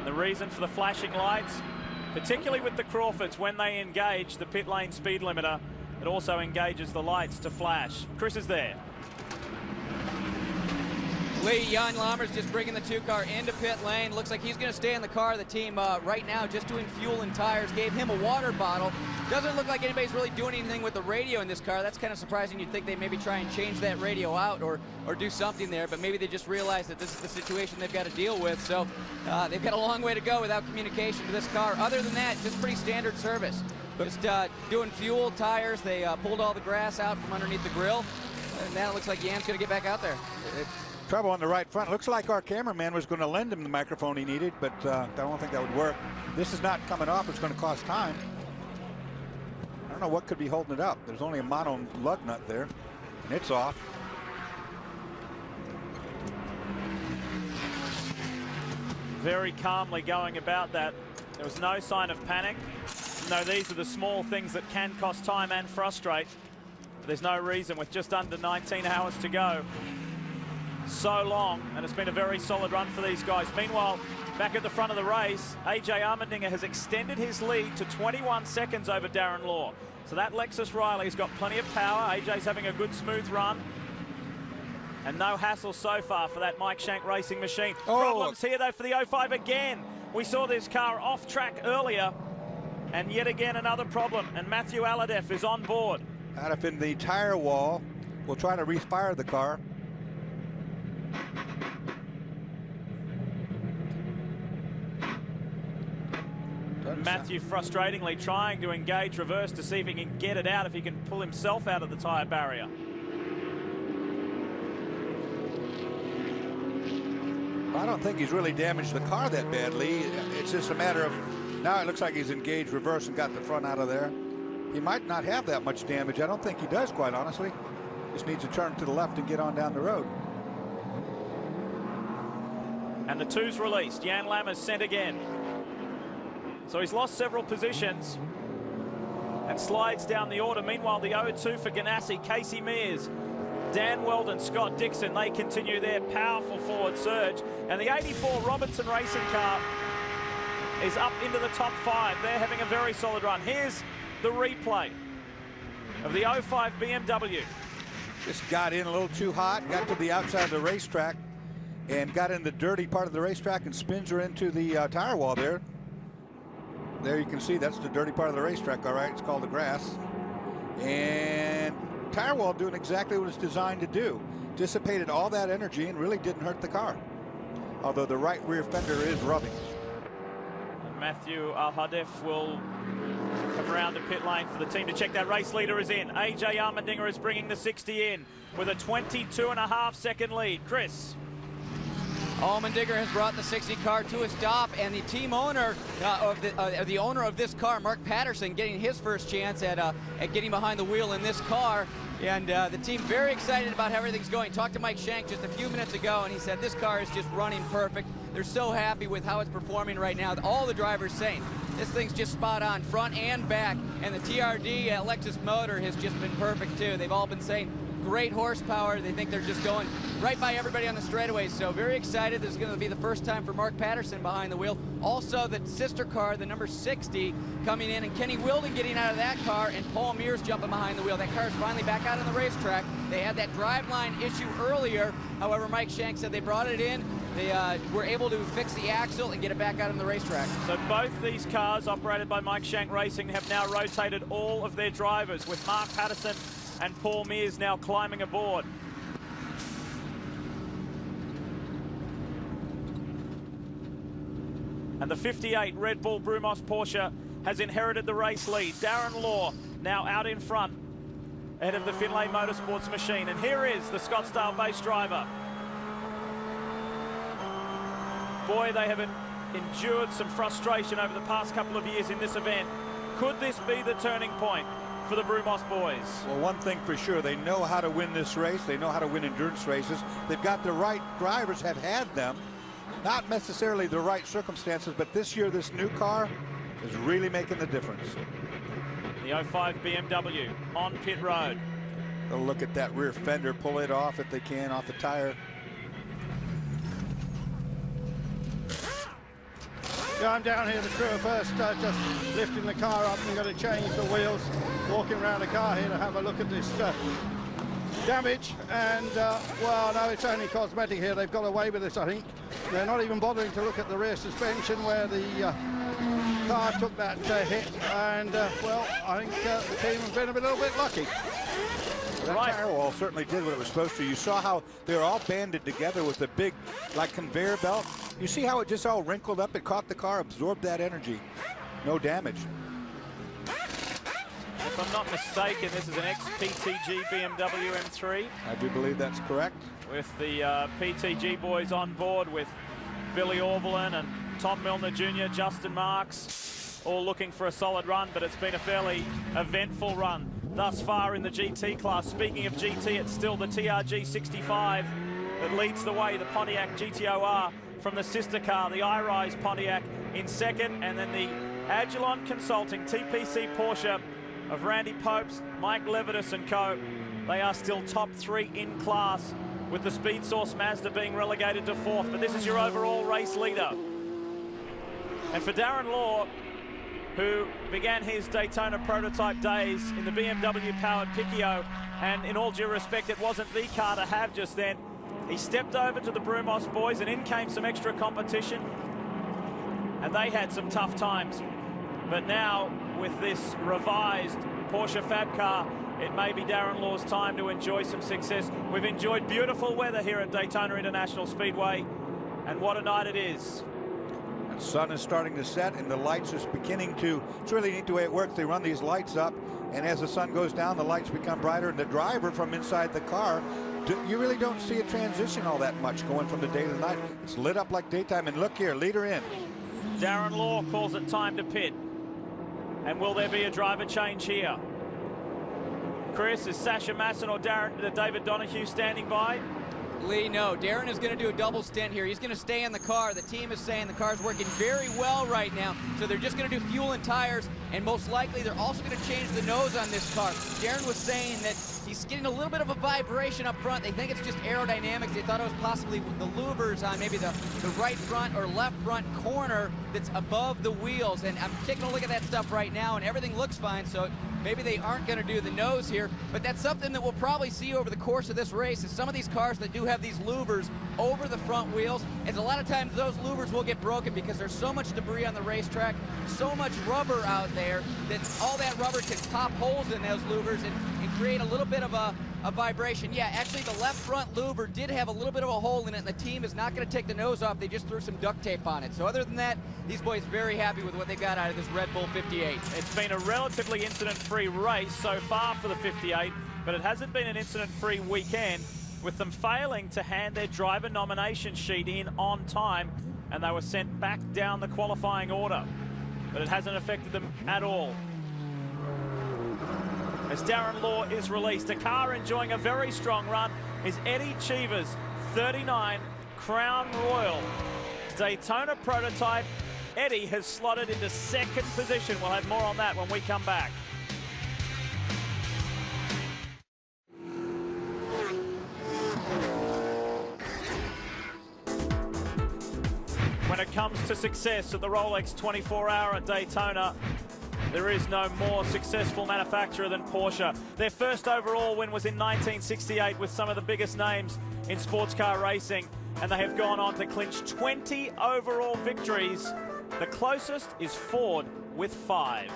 The reason for the flashing lights, particularly with the Crawfords, when they engage the pit lane speed limiter, it also engages the lights to flash. Chris is there. Lee, Jan Lammers just bringing the 2-car into pit lane. Looks like he's going to stay in the car. The team right now just doing fuel and tires. Gave him a water bottle. Doesn't look like anybody's really doing anything with the radio in this car. That's kind of surprising. You'd think they maybe try and change that radio out or do something there, but maybe they just realize that this is the situation they've got to deal with. So they've got a long way to go without communication to this car. Other than that, just pretty standard service. Just doing fuel, tires. They pulled all the grass out from underneath the grill, and now it looks like Jan's going to get back out there. Trouble on the right front. Looks like our cameraman was going to lend him the microphone he needed, but I don't think that would work. This is not coming off. It's going to cost time. I don't know what could be holding it up. There's only a mono lug nut there, and it's off. Very calmly going about that. There was no sign of panic. No, these are the small things that can cost time and frustrate. But there's no reason with just under 19 hours to go. So long, and it's been a very solid run for these guys. Meanwhile, back at the front of the race, AJ Allmendinger has extended his lead to 21 seconds over Darren Law. So that Lexus Riley's got plenty of power. AJ's having a good smooth run. And no hassle so far for that Mike Shank racing machine. Problems here though for the 05 again. We saw this car off track earlier, and yet again another problem, and Matthew Alhadeff is on board. Alhadeff in the tire wall will try to refire the car. Matthew frustratingly trying to engage reverse to see if he can get it out, if he can pull himself out of the tyre barrier. I don't think he's really damaged the car that badly. It's just a matter of, now it looks like he's engaged reverse and got the front out of there. He might not have that much damage. I don't think he does, quite honestly. Just needs to turn to the left and get on down the road. And the 2's released. Jan Lammers sent again. So he's lost several positions and slides down the order. Meanwhile, the 0-2 for Ganassi, Casey Mears, Dan Weldon, Scott Dixon, they continue their powerful forward surge. And the 84 Robertson racing car is up into the top 5. They're having a very solid run. Here's the replay of the 05 BMW. Just got in a little too hot, got to the outside of the racetrack, and got in the dirty part of the racetrack and spins her into the tire wall there. There you can see that's the dirty part of the racetrack, all right. It's called the grass. And tire wall doing exactly what it's designed to do. Dissipated all that energy and really didn't hurt the car. Although the right rear fender is rubbing. And Matthew Alhadeff will come around to pit lane for the team to check that race leader is in. AJ Allmendinger is bringing the 60 in with a 22.5 second lead. Chris. Allmendinger has brought the 60 car to a stop, and the team owner the owner of this car, Mark Patterson, getting his first chance at getting behind the wheel in this car. And the team very excited about how everything's going. Talked to Mike Shank just a few minutes ago, and he said this car is just running perfect. They're so happy with how it's performing right now. All the drivers saying this thing's just spot on, front and back. And the TRD Lexus motor has just been perfect too. They've all been saying great horsepower. They think they're just going right by everybody on the straightaways. So very excited. This is going to be the first time for Mark Patterson behind the wheel. Also the sister car, the number 60, coming in, and Kenny Wilden getting out of that car, and Paul Mears jumping behind the wheel. That car is finally back out on the racetrack. They had that driveline issue earlier. However, Mike Shank said they brought it in. They were able to fix the axle and get it back out on the racetrack. So both these cars, operated by Mike Shank Racing, have now rotated all of their drivers, with Mark Patterson and Paul Mears now climbing aboard. And the 58 Red Bull Brumos Porsche has inherited the race lead. Darren Law now out in front ahead of the Finlay Motorsports machine. And here is the Scottsdale-based driver. Boy, they have endured some frustration over the past couple of years in this event. Could this be the turning point for the Brumos boys? Well, one thing for sure, they know how to win this race. They know how to win endurance races. They've got the right drivers, have had them. Not necessarily the right circumstances, but this year, this new car is really making the difference. The 05 BMW on pit road. They'll look at that rear fender, pull it off if they can, off the tire. Yeah, I'm down here, the crew are first just lifting the car up and going to change the wheels, walking around the car here to have a look at this damage. And, well, no, it's only cosmetic here. They've got away with this, I think. They're not even bothering to look at the rear suspension where the car took that hit. And, well, I think the team have been a little bit lucky. That tire wall certainly did what it was supposed to. You saw how they were all banded together with the big, like, conveyor belt. You see how it just all wrinkled up? It caught the car, absorbed that energy. No damage. If I'm not mistaken, this is an ex-PTG BMW M3. I do believe that's correct. With the PTG boys on board with Billy Orvelin and Tom Milner Jr., Justin Marks, all looking for a solid run, but it's been a fairly eventful run thus far in the GT class. Speaking of GT, it's still the TRG 65 that leads the way, the Pontiac GTOR from the sister car, the iRise Pontiac in second, and then the Agilon Consulting TPC Porsche of Randy Popes, Mike Levitas and co. They are still top three in class, with the Speed Source Mazda being relegated to fourth, but this is your overall race leader. And for Darren Law, who began his Daytona prototype days in the BMW-powered Piccio, and in all due respect, it wasn't the car to have just then. He stepped over to the Brumos boys, and in came some extra competition, and they had some tough times. But now, with this revised Porsche Fab car, it may be Darren Law's time to enjoy some success. We've enjoyed beautiful weather here at Daytona International Speedway, and what a night it is. The sun is starting to set, and the lights are beginning to, it's really neat the way it works. They run these lights up, and as the sun goes down, the lights become brighter, and the driver from inside the car, you really don't see a transition all that much going from the day to the night. It's lit up like daytime, and look here, leader in. Darren Law calls it time to pit. And will there be a driver change here? Chris, is Sasha Masson or David Donahue standing by? Lee, no. Darren is going to do a double stint here. He's going to stay in the car. The team is saying the car's working very well right now, so they're just going to do fuel and tires, and most likely they're also going to change the nose on this car. Darren was saying that he's getting a little bit of a vibration up front. They think it's just aerodynamics. They thought it was possibly the louvers on maybe the right front or left front corner that's above the wheels, and I'm taking a look at that stuff right now, and everything looks fine, so maybe they aren't going to do the nose here, but that's something that we'll probably see over the course of this race, is some of these cars that do have these louvers over the front wheels, and a lot of times those louvers will get broken because there's so much debris on the racetrack, so much rubber out there, that all that rubber can pop holes in those louvers and create a little bit of a vibration. Yeah, actually the left front louver did have a little bit of a hole in it, and the team is not going to take the nose off. They just threw some duct tape on it. So other than that, these boys very happy with what they got out of this Red Bull 58. It's been a relatively incident-free race so far for the 58, but it hasn't been an incident-free weekend, with them failing to hand their driver nomination sheet in on time, and they were sent back down the qualifying order. But it hasn't affected them at all. As Darren Law is released, a car enjoying a very strong run is Eddie Cheever's 39 Crown Royal Daytona prototype. Eddie has slotted into second position. We'll have more on that when we come back. When it comes to success at the Rolex 24-hour at Daytona, there is no more successful manufacturer than Porsche. Their first overall win was in 1968 with some of the biggest names in sports car racing, and they have gone on to clinch 20 overall victories. The closest is Ford with 5.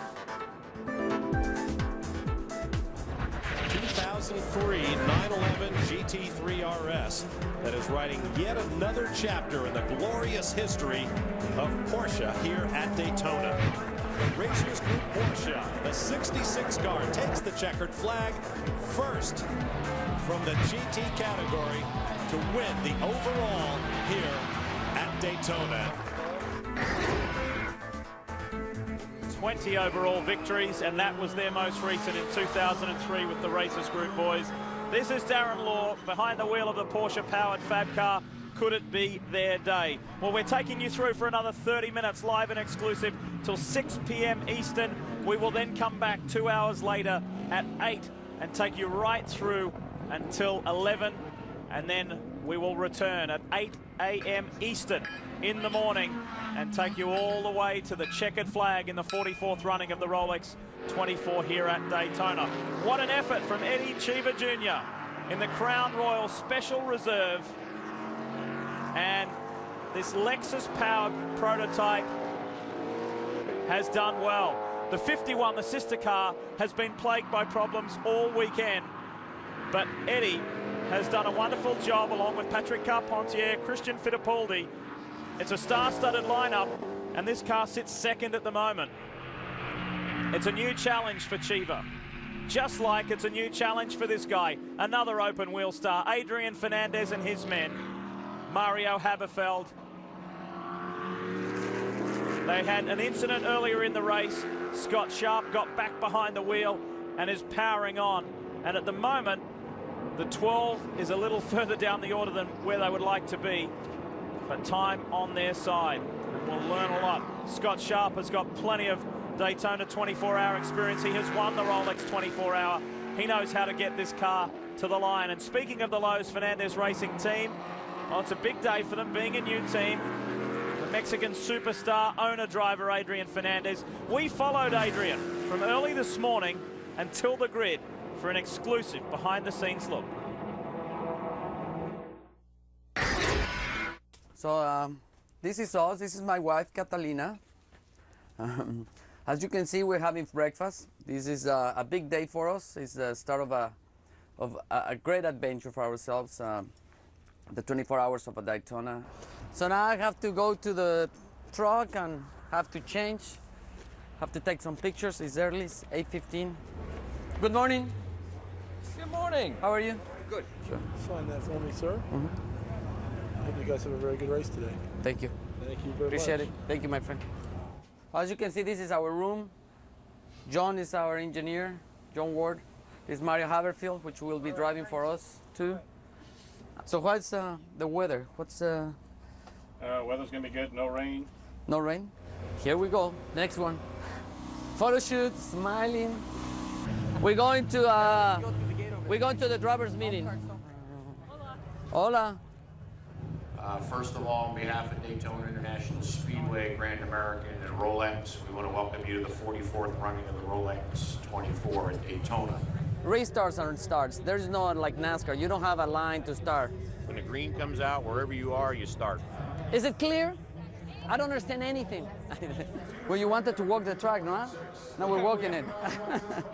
2003 911 GT3 RS that is writing yet another chapter in the glorious history of Porsche here at Daytona. The Racers Group Porsche, the 66 car, takes the checkered flag first from the GT category to win the overall here at Daytona. 20 overall victories, and that was their most recent in 2003 with the Racers Group boys. This is Darren Law behind the wheel of the Porsche-powered Fab car. Could it be their day? Well, we're taking you through for another 30 minutes live and exclusive till 6 p.m. Eastern. We will then come back 2 hours later at 8 and take you right through until 11, and then we will return at 8 a.m. Eastern in the morning and take you all the way to the checkered flag in the 44th running of the Rolex 24 here at Daytona. What an effort from Eddie Cheever Jr. in the Crown Royal Special Reserve. And this Lexus-powered prototype has done well. The 51, the sister car, has been plagued by problems all weekend. But Eddie has done a wonderful job along with Patrick Carpentier, Christian Fittipaldi. It's a star-studded lineup, and this car sits second at the moment. It's a new challenge for Cheever, just like it's a new challenge for this guy, another open wheel star, Adrián Fernández and his men, Mario Haberfeld. They had an incident earlier in the race. Scott Sharp got back behind the wheel and is powering on. And at the moment, the 12 is a little further down the order than where they would like to be, but time on their side. And we'll learn a lot. Scott Sharp has got plenty of Daytona 24-hour experience. He has won the Rolex 24-hour. He knows how to get this car to the line. And speaking of the Lowe's Fernandez Racing team, well, it's a big day for them, being a new team. The Mexican superstar owner-driver Adrián Fernández. We followed Adrián from early this morning until the grid for an exclusive behind-the-scenes look. So this is us. This is my wife, Catalina. As you can see, we're having breakfast. This is a big day for us. It's the start of a great adventure for ourselves, the 24 hours of a Daytona. So now I have to go to the truck and have to change. Have to take some pictures. It's early, it's 8:15. Good morning. Good morning. How are you? Good. Sure. Sign that for me, sir. I hope you guys have a very good race today. Thank you. Thank you very Appreciate much. it. Thank you, my friend. As you can see, this is our room. John is our engineer, John Ward. This is Mario Haberfield, which will be driving for us too. So what's the weather? What's weather's gonna be good, no rain. No rain? Here we go, next one. Photo shoot, smiling. We're going to the drivers' meeting. Hola. First of all, on behalf of Daytona International Speedway, Grand American, and Rolex, we want to welcome you to the 44th running of the Rolex 24 at Daytona. Race starts aren't starts. There's no like NASCAR. You don't have a line to start. When the green comes out, wherever you are, you start. Is it clear? I don't understand anything. Well, you wanted to walk the track, no? Now we're walking it.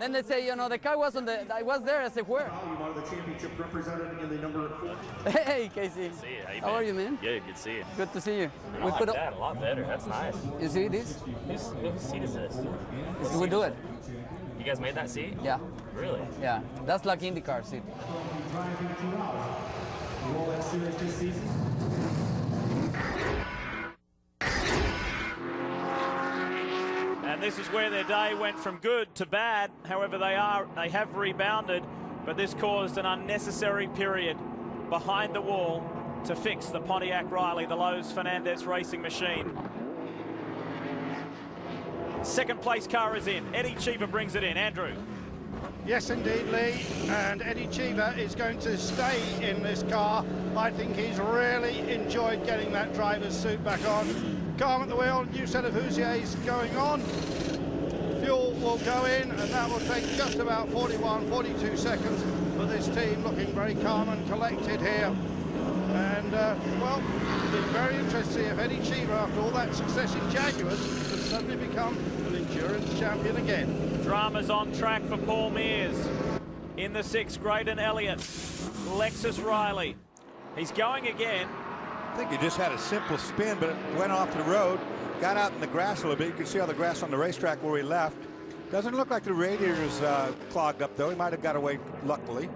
Then they say, you know, the car was on the, I was there. I said, where? You are the championship representative in the number 4. Hey, Casey. Good to see you. How are you, man? Good, good to see you. Good to see you. I like that, a lot better. That's nice. You see this? Whose seat is this? We do it. You guys made that seat? Yeah. Really? Yeah. That's like IndyCar seat. Rolex Series this season. And this is where their day went from good to bad. However, they have rebounded, but this caused an unnecessary period behind the wall to fix the Pontiac Riley, the Lowe's Fernandez racing machine. Second place car is in. Eddie Cheever brings it in. Andrew. Yes, indeed, Lee. And Eddie Cheever is going to stay in this car. I think he's really enjoyed getting that driver's suit back on. Calm at the wheel, new set of Hoosiers going on. Fuel will go in, and that will take just about 41, 42 seconds. But this team looking very calm and collected here. And, well, it'll be very interesting to see if Eddie Cheever, after all that success in Jaguars, has suddenly become an endurance champion again. Drama's on track for Paul Mears. In the 6th, Graydon Elliott. Lexus Riley. He's going again. I think he just had a simple spin, but it went off the road, got out in the grass a little bit. You can see all the grass on the racetrack where he left. Doesn't look like the radiator's clogged up, though. He might have got away, luckily.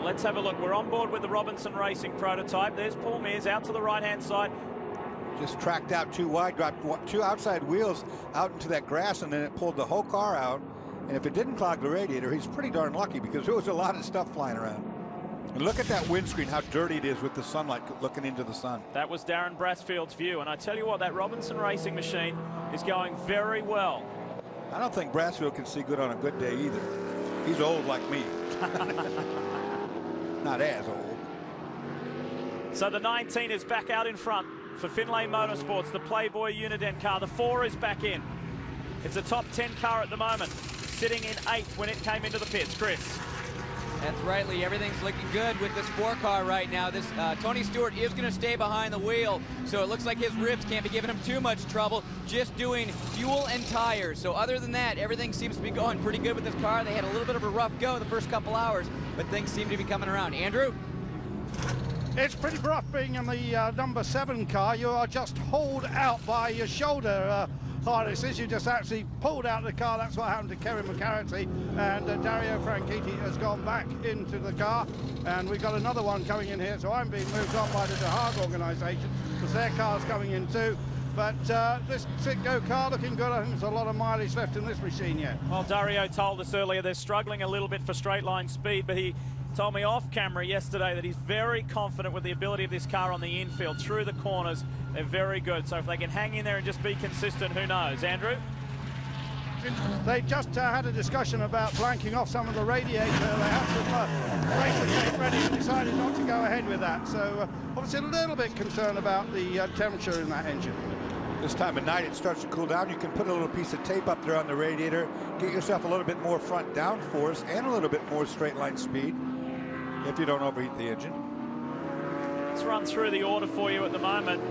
Let's have a look. We're on board with the Robinson Racing prototype. There's Paul Mears out to the right-hand side. Just tracked out too wide, got 2 outside wheels out into that grass, and then it pulled the whole car out. And if it didn't clog the radiator, he's pretty darn lucky, because there was a lot of stuff flying around. And look at that windscreen, how dirty it is with the sunlight looking into the sun. That was Darren Brassfield's view, and I tell you what, that Robinson Racing machine is going very well. I don't think Brassfield can see good on a good day either. He's old like me. Not as old. So the 19 is back out in front for Finlay Motorsports, the Playboy Uniden car. The 4 is back in. It's a top 10 car at the moment, sitting in 8th when it came into the pits. Chris. That's right, Lee. Everything's looking good with this 4 car right now. This Tony Stewart is going to stay behind the wheel, so it looks like his ribs can't be giving him too much trouble, just doing fuel and tires. So other than that, everything seems to be going pretty good with this car. They had a little bit of a rough go the first couple hours, but things seem to be coming around. Andrew? It's pretty rough being in the number 7 car. You are just hauled out by your shoulder harnesses. You just actually pulled out of the car. That's what happened to Kevin McCarthy, and Dario Franchitti has gone back into the car, and we've got another one coming in here, so I'm being moved on by the De Haag organisation because their car's coming in too. But this Sitco car looking good. I think there's a lot of mileage left in this machine yet. Well, Dario told us earlier they're struggling a little bit for straight line speed, but he told me off camera yesterday that he's very confident with the ability of this car on the infield through the corners. They're very good, so if they can hang in there and just be consistent, who knows? Andrew? They just had a discussion about blanking off some of the radiator. They had some racing tape ready and decided not to go ahead with that. So obviously a little bit concerned about the temperature in that engine. This time of night it starts to cool down. You can put a little piece of tape up there on the radiator, get yourself a little bit more front downforce and a little bit more straight line speed if you don't overheat the engine. Let's run through the order for you at the moment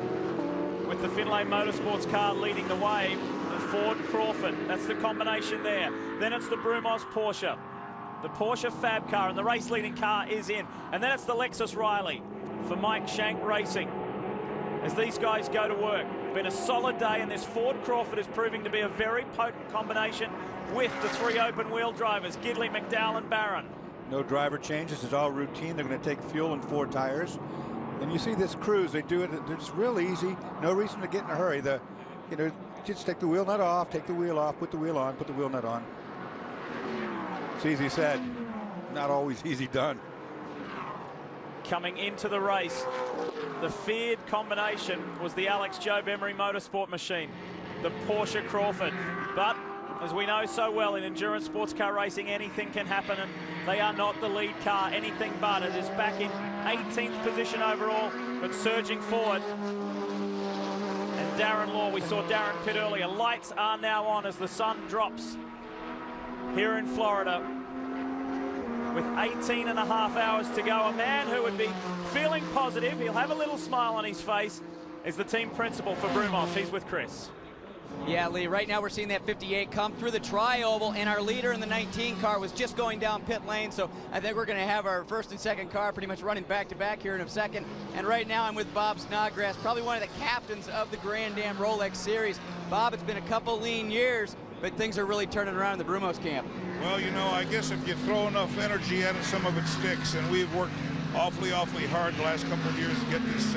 with the Finlay Motorsports car leading the way. The Ford Crawford, that's the combination there. Then it's the Brumos Porsche, the Porsche Fab car, and the race leading car is in. And then it's the Lexus Riley for Mike Shank Racing as these guys go to work. Been a solid day, and this Ford Crawford is proving to be a very potent combination with the 3 open wheel drivers, Gidley, McDowell and Barron. No driver changes, it's all routine. They're going to take fuel and 4 tires. And you see this cruise, they do it, it's real easy. No reason to get in a hurry. Just take the wheel nut off, take the wheel off, put the wheel on, put the wheel nut on. It's easy said, not always easy done. Coming into the race, the feared combination was the Alex Job Emery Motorsport machine, the Porsche Crawford. But as we know so well in endurance sports car racing, anything can happen, and they are not the lead car, anything but. It is back in 18th position overall, but surging forward. And Darren Law, we saw Darren pit earlier. Lights are now on as the sun drops here in Florida. With 18 and a half hours to go, a man who would be feeling positive, he'll have a little smile on his face, is the team principal for Brumos. He's with Chris. Yeah, Lee, right now we're seeing that 58 come through the tri-oval, and our leader in the 19 car was just going down pit lane, so I think we're going to have our first and second car pretty much running back-to-back here in a second. And right now I'm with Bob Snodgrass, probably one of the captains of the Grand Am Rolex Series. Bob, it's been a couple lean years, but things are really turning around in the Brumos camp. Well, you know, I guess if you throw enough energy at it, some of it sticks, and we've worked awfully hard the last couple of years to get this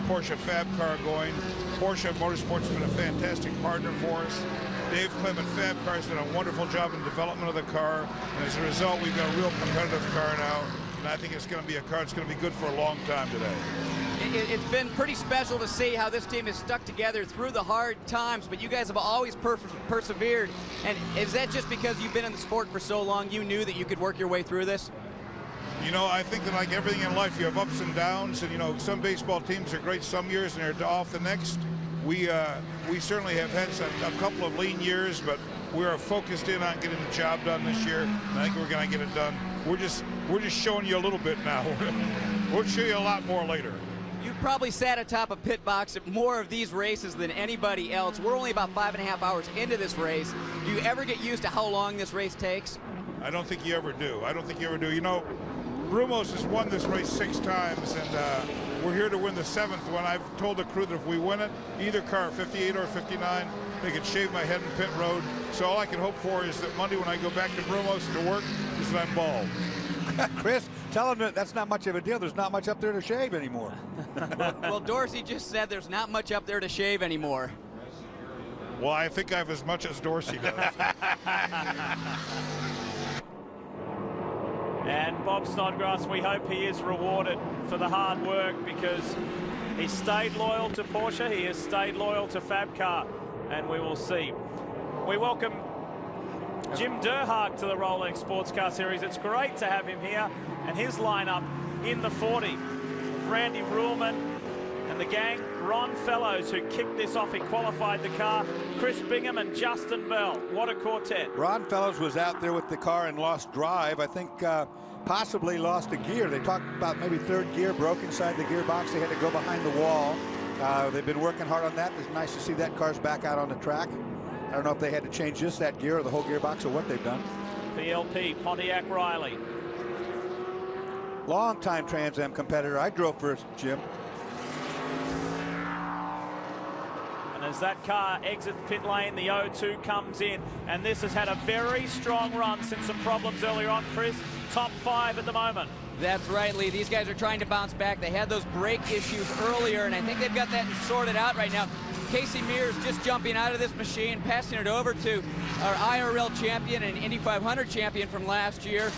Porsche Fab car going. Porsche Motorsports has been a fantastic partner for us. Dave Clement Fab Car has done a wonderful job in development of the car, and as a result, we've got a real competitive car now, and I think it's going to be a car that's going to be good for a long time today. It's been pretty special to see how this team has stuck together through the hard times, but you guys have always persevered. And is that just because you've been in the sport for so long, you knew that you could work your way through this? You know, I think that like everything in life, you have ups and downs, and you know, some baseball teams are great some years and they're off the next. We certainly have had a couple of lean years, but we are focused in on getting the job done this year, and I think we're going to get it done. We're just showing you a little bit now. We'll show you a lot more later. You've probably sat atop a pit box at more of these races than anybody else. We're only about 5.5 hours into this race. Do you ever get used to how long this race takes? I don't think you ever do. I don't think you ever do. You know, Brumos has won this race 6 times, and we're here to win the 7th one. I've told the crew that if we win it, either car, 58 or 59, they can shave my head in pit road. So all I can hope for is that Monday when I go back to Brumos to work is that I'm bald. Chris, tell him that that's not much of a deal. There's not much up there to shave anymore. Well, Dorsey just said there's not much up there to shave anymore. Well, I think I have as much as Dorsey does. And Bob Snodgrass, we hope he is rewarded for the hard work, because he stayed loyal to Porsche, he has stayed loyal to Fabcar, and we will see. We welcome Jim Derhaag to the Rolex Sports Car Series. It's great to have him here, and his lineup in the 40. Randy Ruhlman and the gang. Ron Fellows, who kicked this off, he qualified the car. Chris Bingham and Justin Bell. What a quartet. Ron Fellows was out there with the car and lost drive. I think possibly lost a gear. They talked about maybe 3rd gear broke inside the gearbox. They had to go behind the wall. They've been working hard on that. It's nice to see that car's back out on the track. I don't know if they had to change just that gear or the whole gearbox or what they've done. PLP, Pontiac Riley. Long-time Trans Am competitor. I drove for Jim. And as that car exits pit lane, the O2 comes in, and this has had a very strong run since some problems earlier on. Chris, top 5 at the moment. That's right, Lee. These guys are trying to bounce back. They had those brake issues earlier, and I think they've got that sorted out right now. Casey Mears just jumping out of this machine, passing it over to our IRL champion and Indy 500 champion from last year,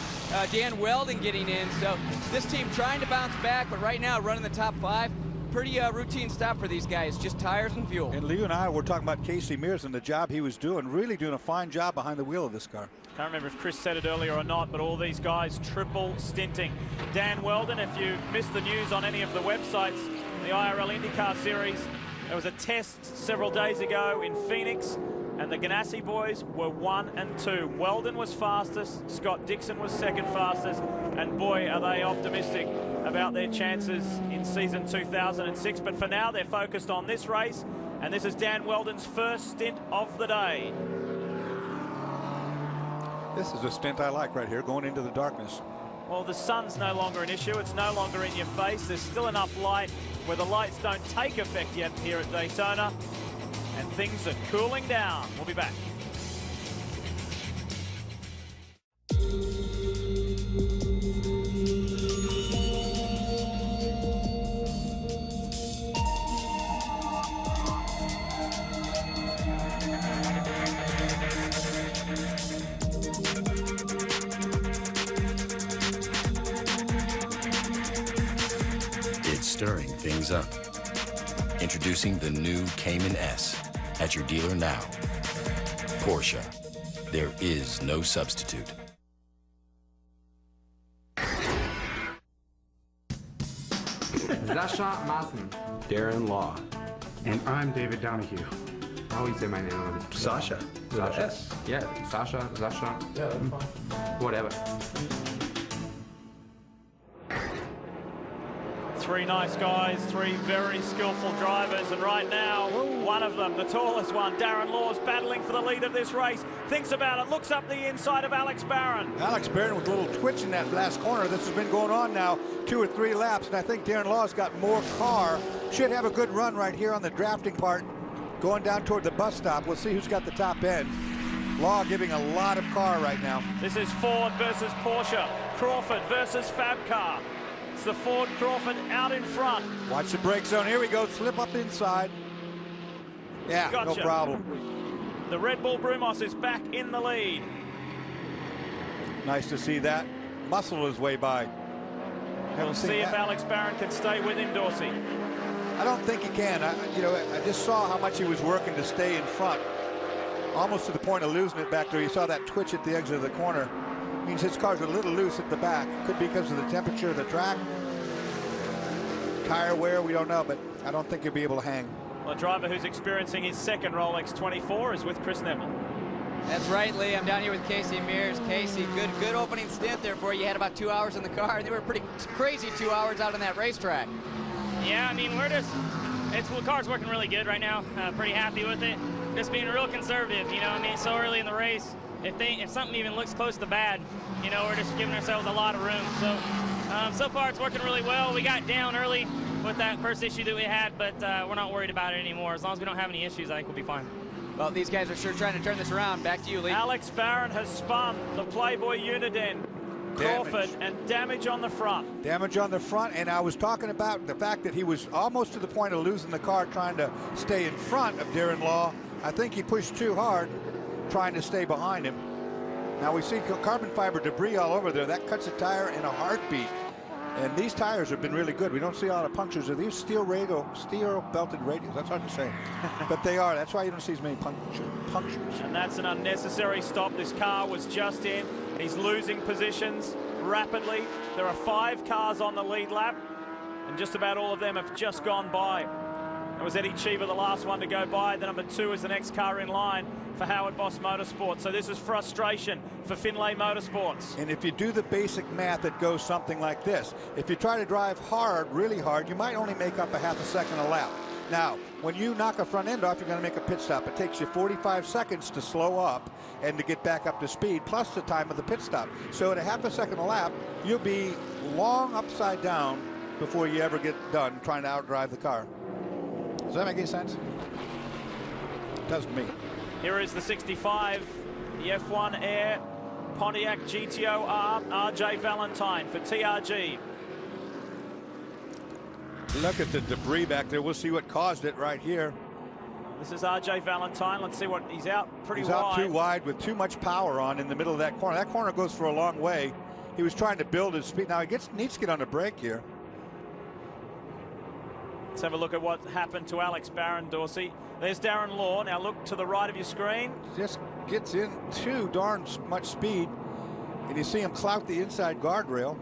Dan Weldon, getting in. So this team trying to bounce back, but right now running the top 5. Pretty routine stop for these guys, just tires and fuel. And Lee and I were talking about Casey Mears and the job he was doing, really doing a fine job behind the wheel of this car. Can't remember if Chris said it earlier or not, but all these guys triple stinting. Dan Weldon, if you missed the news on any of the websites, the IRL IndyCar Series, there was a test several days ago in Phoenix, and the Ganassi boys were 1 and 2. Weldon was fastest, Scott Dixon was 2nd fastest, and boy, are they optimistic about their chances in season 2006. But for now, they're focused on this race, and this is Dan Weldon's first stint of the day. This is a stint I like right here, going into the darkness. Well, the sun's no longer an issue. It's no longer in your face. There's still enough light where the lights don't take effect yet here at Daytona, and things are cooling down. We'll be back. Stirring things up. Introducing the new Cayman S at your dealer now. Porsche, there is no substitute. Sasha Maassen. Darren Law. And I'm David Donahue. How do you say my name on the Sasha. Sasha? S. Yeah, Sasha. Yeah, that's fine. Whatever. 3 nice guys, 3 very skillful drivers, and right now, one of them, the tallest one, Darren Law, is battling for the lead of this race. Thinks about it, looks up the inside of Alex Barron. Alex Barron with a little twitch in that last corner. This has been going on now 2 or 3 laps, and I think Darren Law's got more car. Should have a good run right here on the drafting part, going down toward the bus stop. We'll see who's got the top end. Law giving a lot of car right now. This is Ford versus Porsche, Crawford versus Fabcar. It's the Ford Crawford out in front. Watch the brake zone. Here we go. Slip up inside. Yeah, Gotcha. No problem. The Red Bull Brumos is back in the lead. Nice to see that. Muscle his way by. We'll see if Alex Barron can stay with him, Dorsey. I don't think he can. I just saw how much he was working to stay in front. Almost to the point of losing it back there. You saw that twitch at the exit of the corner. Means his car's a little loose at the back. Could be because of the temperature of the track. Tire wear, we don't know, but I don't think he'll be able to hang. Well, a driver who's experiencing his 2nd Rolex 24 is with Chris Neville. That's right, Lee. I'm down here with Casey Mears. Casey, good opening stint there for you. You had about 2 hours in the car. They were pretty crazy 2 hours out on that racetrack. Yeah, I mean, the car's working really good right now. Pretty happy with it. Just being real conservative, you know what I mean? So early in the race, if something even looks close to bad, you know, we're just giving ourselves a lot of room. So So far, it's working really well. We got down early with that first issue that we had, but we're not worried about it anymore. As long as we don't have any issues, I think we'll be fine. Well, these guys are sure trying to turn this around. Back to you, Leigh. Alex Barron has spun the Playboy Uniden Crawford, and damage on the front. Damage on the front, and I was talking about the fact that he was almost to the point of losing the car trying to stay in front of Darren Law. I think he pushed too hard trying to stay behind him. Now we see carbon fiber debris all over there. That cuts a tire in a heartbeat. And these tires have been really good. We don't see a lot of punctures. Are these steel belted radials? That's hard to say. But they are. That's why you don't see as many punctures. And that's an unnecessary stop. This car was just in. He's losing positions rapidly. There are 5 cars on the lead lap, and just about all of them have just gone by. It was Eddie Cheever, the last one to go by. The number 2 is the next car in line for Howard Boss Motorsports. So this is frustration for Finlay Motorsports. And if you do the basic math, it goes something like this. If you try to drive hard, really hard, you might only make up a half a second a lap. Now, when you knock a front end off, you're going to make a pit stop. It takes you 45 seconds to slow up and to get back up to speed, plus the time of the pit stop. So at a half a second a lap, you'll be long upside down before you ever get done trying to outdrive the car. Does that make any sense? It does to me. Here is the 65, the F1 Air Pontiac GTO R, RJ Valentine for TRG. Look at the debris back there. We'll see what caused it right here. This is RJ Valentine. Let's see what he's out pretty wide. He's out too wide with too much power on in the middle of that corner. That corner goes for a long way. He was trying to build his speed. Now he needs to get on the brake here. Let's have a look at what happened to Alex Barron, Dorsey. There's Darren Law. Now look to the right of your screen. Just gets in too darn much speed. And you see him clout the inside guardrail.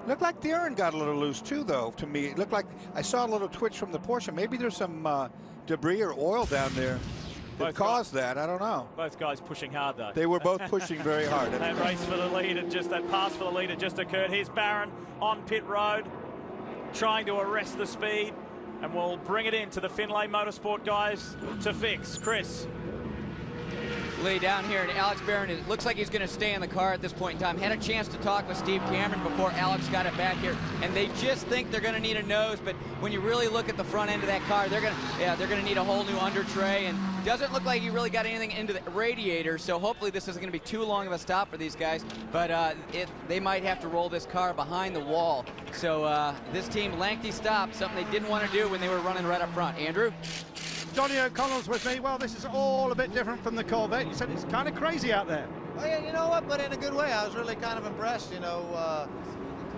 Looked like Darren got a little loose too, though, to me. It looked like I saw a little twitch from the Porsche. Maybe there's some debris or oil down there that caused that. I don't know. Both guys pushing hard, though. They were both pushing very hard. That race for the lead and just that pass for the lead had just occurred. Here's Barron on pit road, trying to arrest the speed. And we'll bring it in to the Finlay Motorsport guys to fix. Chris. Leigh, down here, and Alex Barron, it looks like he's going to stay in the car at this point in time. Had a chance to talk with Steve Cameron before Alex got it back here, and they just think they're going to need a nose. But when you really look at the front end of that car, they're going to need a whole new under tray, and doesn't look like he really got anything into the radiator. So hopefully this isn't going to be too long of a stop for these guys. But they might have to roll this car behind the wall. So this team, lengthy stop, something they didn't want to do when they were running right up front. Andrew? Johnny O'Connell's with me. Well, this is all a bit different from the Corvette. You said it's kind of crazy out there. Oh, yeah, you know what, but in a good way. I was really kind of impressed, you know.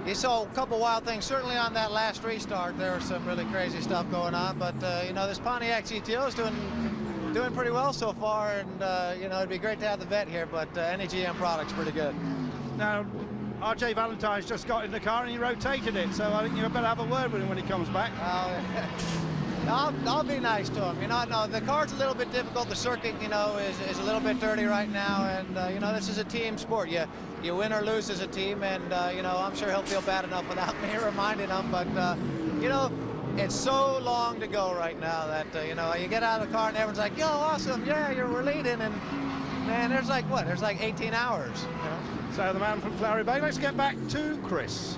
You saw a couple wild things. Certainly on that last restart, there was some really crazy stuff going on. But, you know, this Pontiac GTO is doing pretty well so far. And, you know, it'd be great to have the vet here, but any GM product's pretty good. Now, RJ Valentine's just got in the car and he rotated it. So I think you better have a word with him when he comes back. I'll be nice to him. You know, no, the car's a little bit difficult. The circuit, you know, is a little bit dirty right now, and you know, this is a team sport. You win or lose as a team, and you know, I'm sure he'll feel bad enough without me reminding him. But you know, it's so long to go right now that you know, you get out of the car and everyone's like, "Yo, awesome! Yeah, we're leading," and man, there's like what? There's like 18 hours. You know? So the man from Flowery Bay. Let's get back to Chris.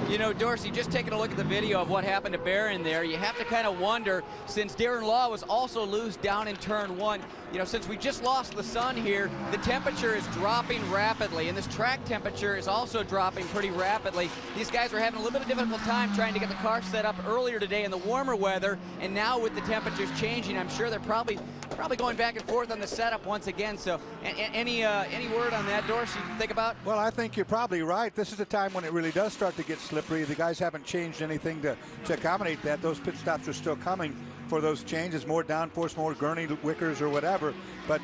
You know, Dorsey, just taking a look at the video of what happened to Barron there, you have to kind of wonder, since Darren Law was also loose down in turn 1, you know, since we just lost the sun here, the temperature is dropping rapidly, and this track temperature is also dropping pretty rapidly. These guys are having a little bit of a difficult time trying to get the car set up earlier today in the warmer weather, and now with the temperatures changing, I'm sure they're probably going back and forth on the setup once again. So any word on that, Dorsey, you think about? Well, I think you're probably right. This is a time when it really does start to get slippery. The guys haven't changed anything to accommodate that. Those pit stops are still coming for those changes, more downforce, more gurney wickers or whatever. But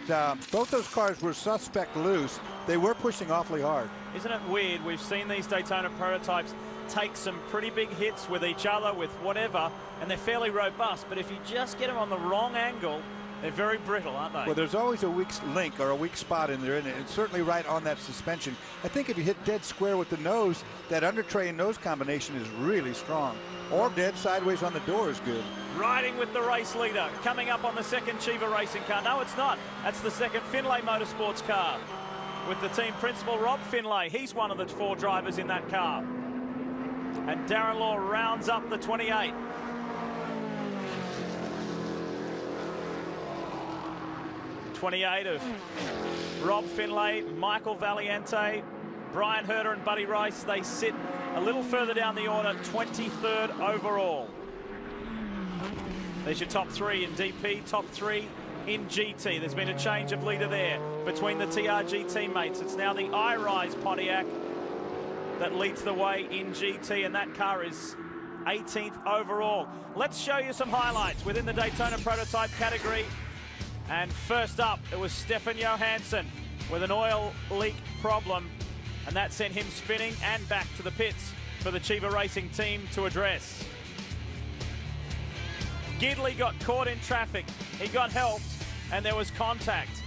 both those cars were suspect loose. They were pushing awfully hard. Isn't it weird? We've seen these Daytona prototypes take some pretty big hits with each other, with whatever, and they're fairly robust. But if you just get them on the wrong angle, they're very brittle, aren't they? Well, there's always a weak link or a weak spot in there, and it's certainly right on that suspension. I think if you hit dead square with the nose, that under tray and nose combination is really strong. Or dead sideways on the door is good. Riding with the race leader, coming up on the second Chiva Racing car. No, it's not. That's the second Finlay Motorsports car with the team principal, Rob Finlay. He's one of the 4 drivers in that car. And Darren Law rounds up the 28. Of Rob Finlay, Michael Valiente, Brian Herter and Buddy Rice. They sit a little further down the order, 23rd overall. There's your top 3 in DP, top 3 in GT. There's been a change of leader there between the TRG teammates. It's now the iRise Pontiac that leads the way in GT, and that car is 18th overall. Let's show you some highlights within the Daytona prototype category. And first up, it was Stefan Johansson with an oil leak problem, and that sent him spinning and back to the pits for the Chiva Racing team to address. Gidley got caught in traffic. He got helped, and there was contact.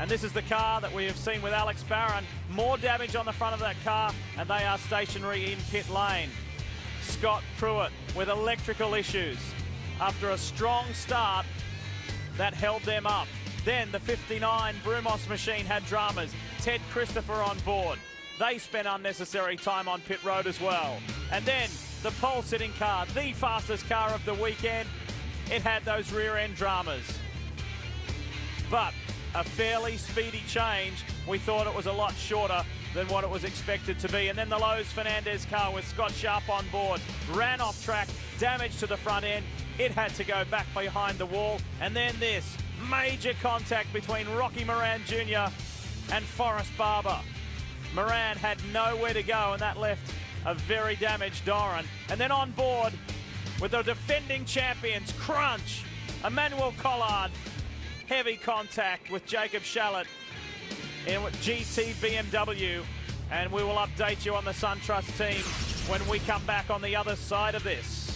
And this is the car that we have seen with Alex Barron. More damage on the front of that car, and they are stationary in pit lane. Scott Pruitt with electrical issues. After a strong start, that held them up. Then the 59 Brumos machine had dramas. Ted Christopher on board. They spent unnecessary time on pit road as well. And then the pole sitting car, the fastest car of the weekend, it had those rear end dramas. But a fairly speedy change. We thought it was a lot shorter than what it was expected to be. And then the Lowe's Fernandez car with Scott Sharp on board ran off track, damage to the front end. It had to go back behind the wall. And then this major contact between Rocky Moran Jr. and Forrest Barber. Moran had nowhere to go, and that left a very damaged Doran. And then on board with the defending champions, Crunch, Emmanuel Collard, heavy contact with Jacob Shallett in GT BMW. And we will update you on the SunTrust team when we come back on the other side of this.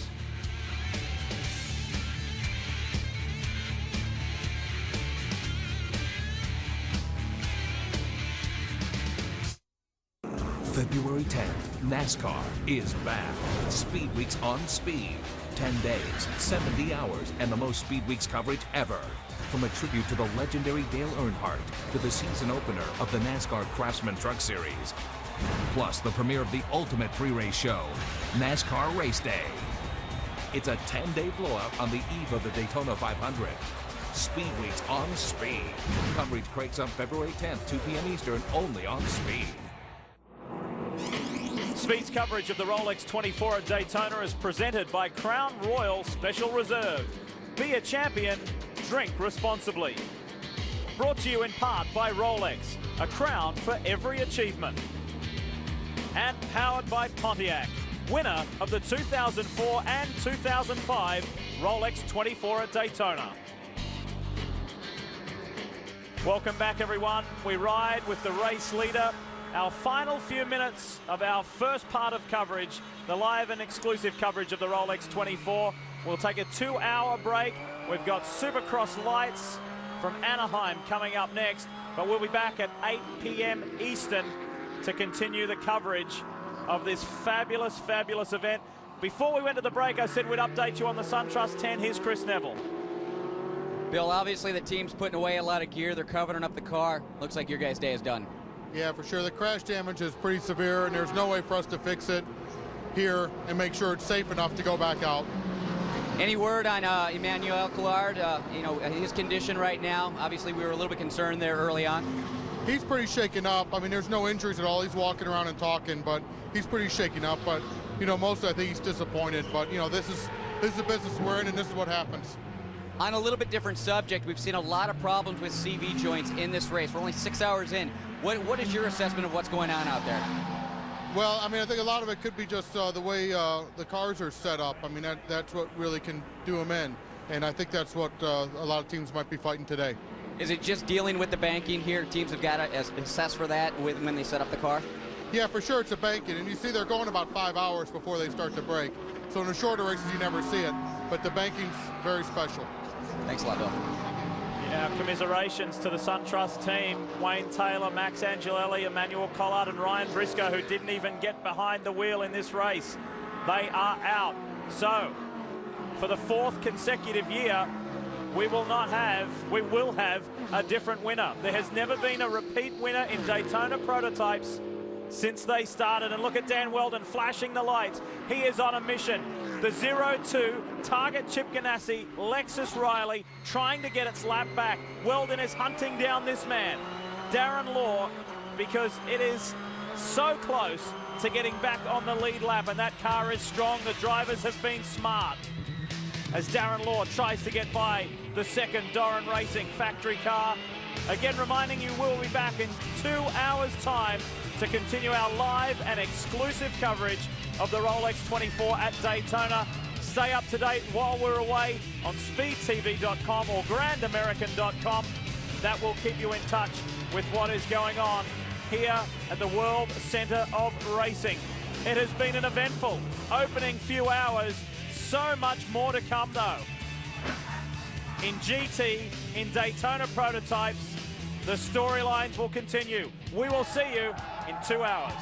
February 10th, NASCAR is back. Speed Weeks on Speed. 10 days, 70 hours, and the most Speed Weeks coverage ever. From a tribute to the legendary Dale Earnhardt to the season opener of the NASCAR Craftsman Truck Series. Plus the premiere of the ultimate pre-race show, NASCAR Race Day. It's a 10-day blowout on the eve of the Daytona 500. Speed Weeks on Speed. Coverage cranks up February 10th, 2 p.m. Eastern, only on Speed. Speed's coverage of the Rolex 24 at Daytona is presented by Crown Royal Special Reserve. Be a champion, drink responsibly. Brought to you in part by Rolex, a crown for every achievement. And powered by Pontiac, winner of the 2004 and 2005 Rolex 24 at Daytona. Welcome back, everyone. We ride with the race leader. Our final few minutes of our first part of coverage, the live and exclusive coverage of the Rolex 24. We'll take a 2-hour break. We've got Supercross lights from Anaheim coming up next, but we'll be back at 8 p.m. Eastern to continue the coverage of this fabulous, fabulous event. Before we went to the break, I said we'd update you on the SunTrust 10. Here's Chris Neville. Bill, obviously the team's putting away a lot of gear. They're covering up the car. Looks like your guys' day is done. Yeah, for sure. The crash damage is pretty severe, and there's no way for us to fix it here and make sure it's safe enough to go back out. Any word on Emmanuel Collard, his condition right now? Obviously, we were a little bit concerned there early on. He's pretty shaken up. I mean, there's no injuries at all. He's walking around and talking, but he's pretty shaken up. But, mostly I think he's disappointed. But, this is the business we're in, and this is what happens. On a little bit different subject, we've seen a lot of problems with CV joints in this race. We're only 6 hours in. What is your assessment of what's going on out there? Well, I mean, I think a lot of it could be just the way the cars are set up. I mean, that's what really can do them in. And I think that's what a lot of teams might be fighting today. Is it just dealing with the banking here? Teams have got to assess for that when they set up the car? Yeah, for sure it's a banking. And you see they're going about 5 hours before they start to break. So in the shorter races, you never see it. But the banking's very special. Thanks a lot, Bill. Yeah, commiserations to the SunTrust team. Wayne Taylor, Max Angelelli, Emmanuel Collard and Ryan Briscoe, who didn't even get behind the wheel in this race. They are out. So, for the 4th consecutive year, we will have a different winner. There has never been a repeat winner in Daytona prototypes since they started. And look at Dan Weldon flashing the lights. He is on a mission. The 0-2 Target Chip Ganassi, Lexus Riley trying to get its lap back. Weldon is hunting down this man, Darren Law, because it is so close to getting back on the lead lap, and that car is strong. The drivers have been smart as Darren Law tries to get by the second Doran Racing factory car. Again, reminding you we'll be back in 2 hours' time to continue our live and exclusive coverage of the Rolex 24 at Daytona. Stay up to date while we're away on speedtv.com or grandamerican.com. That will keep you in touch with what is going on here at the World Center of Racing. It has been an eventful opening few hours. So much more to come though. In GT, in Daytona prototypes, the storylines will continue. We will see you in 2 hours.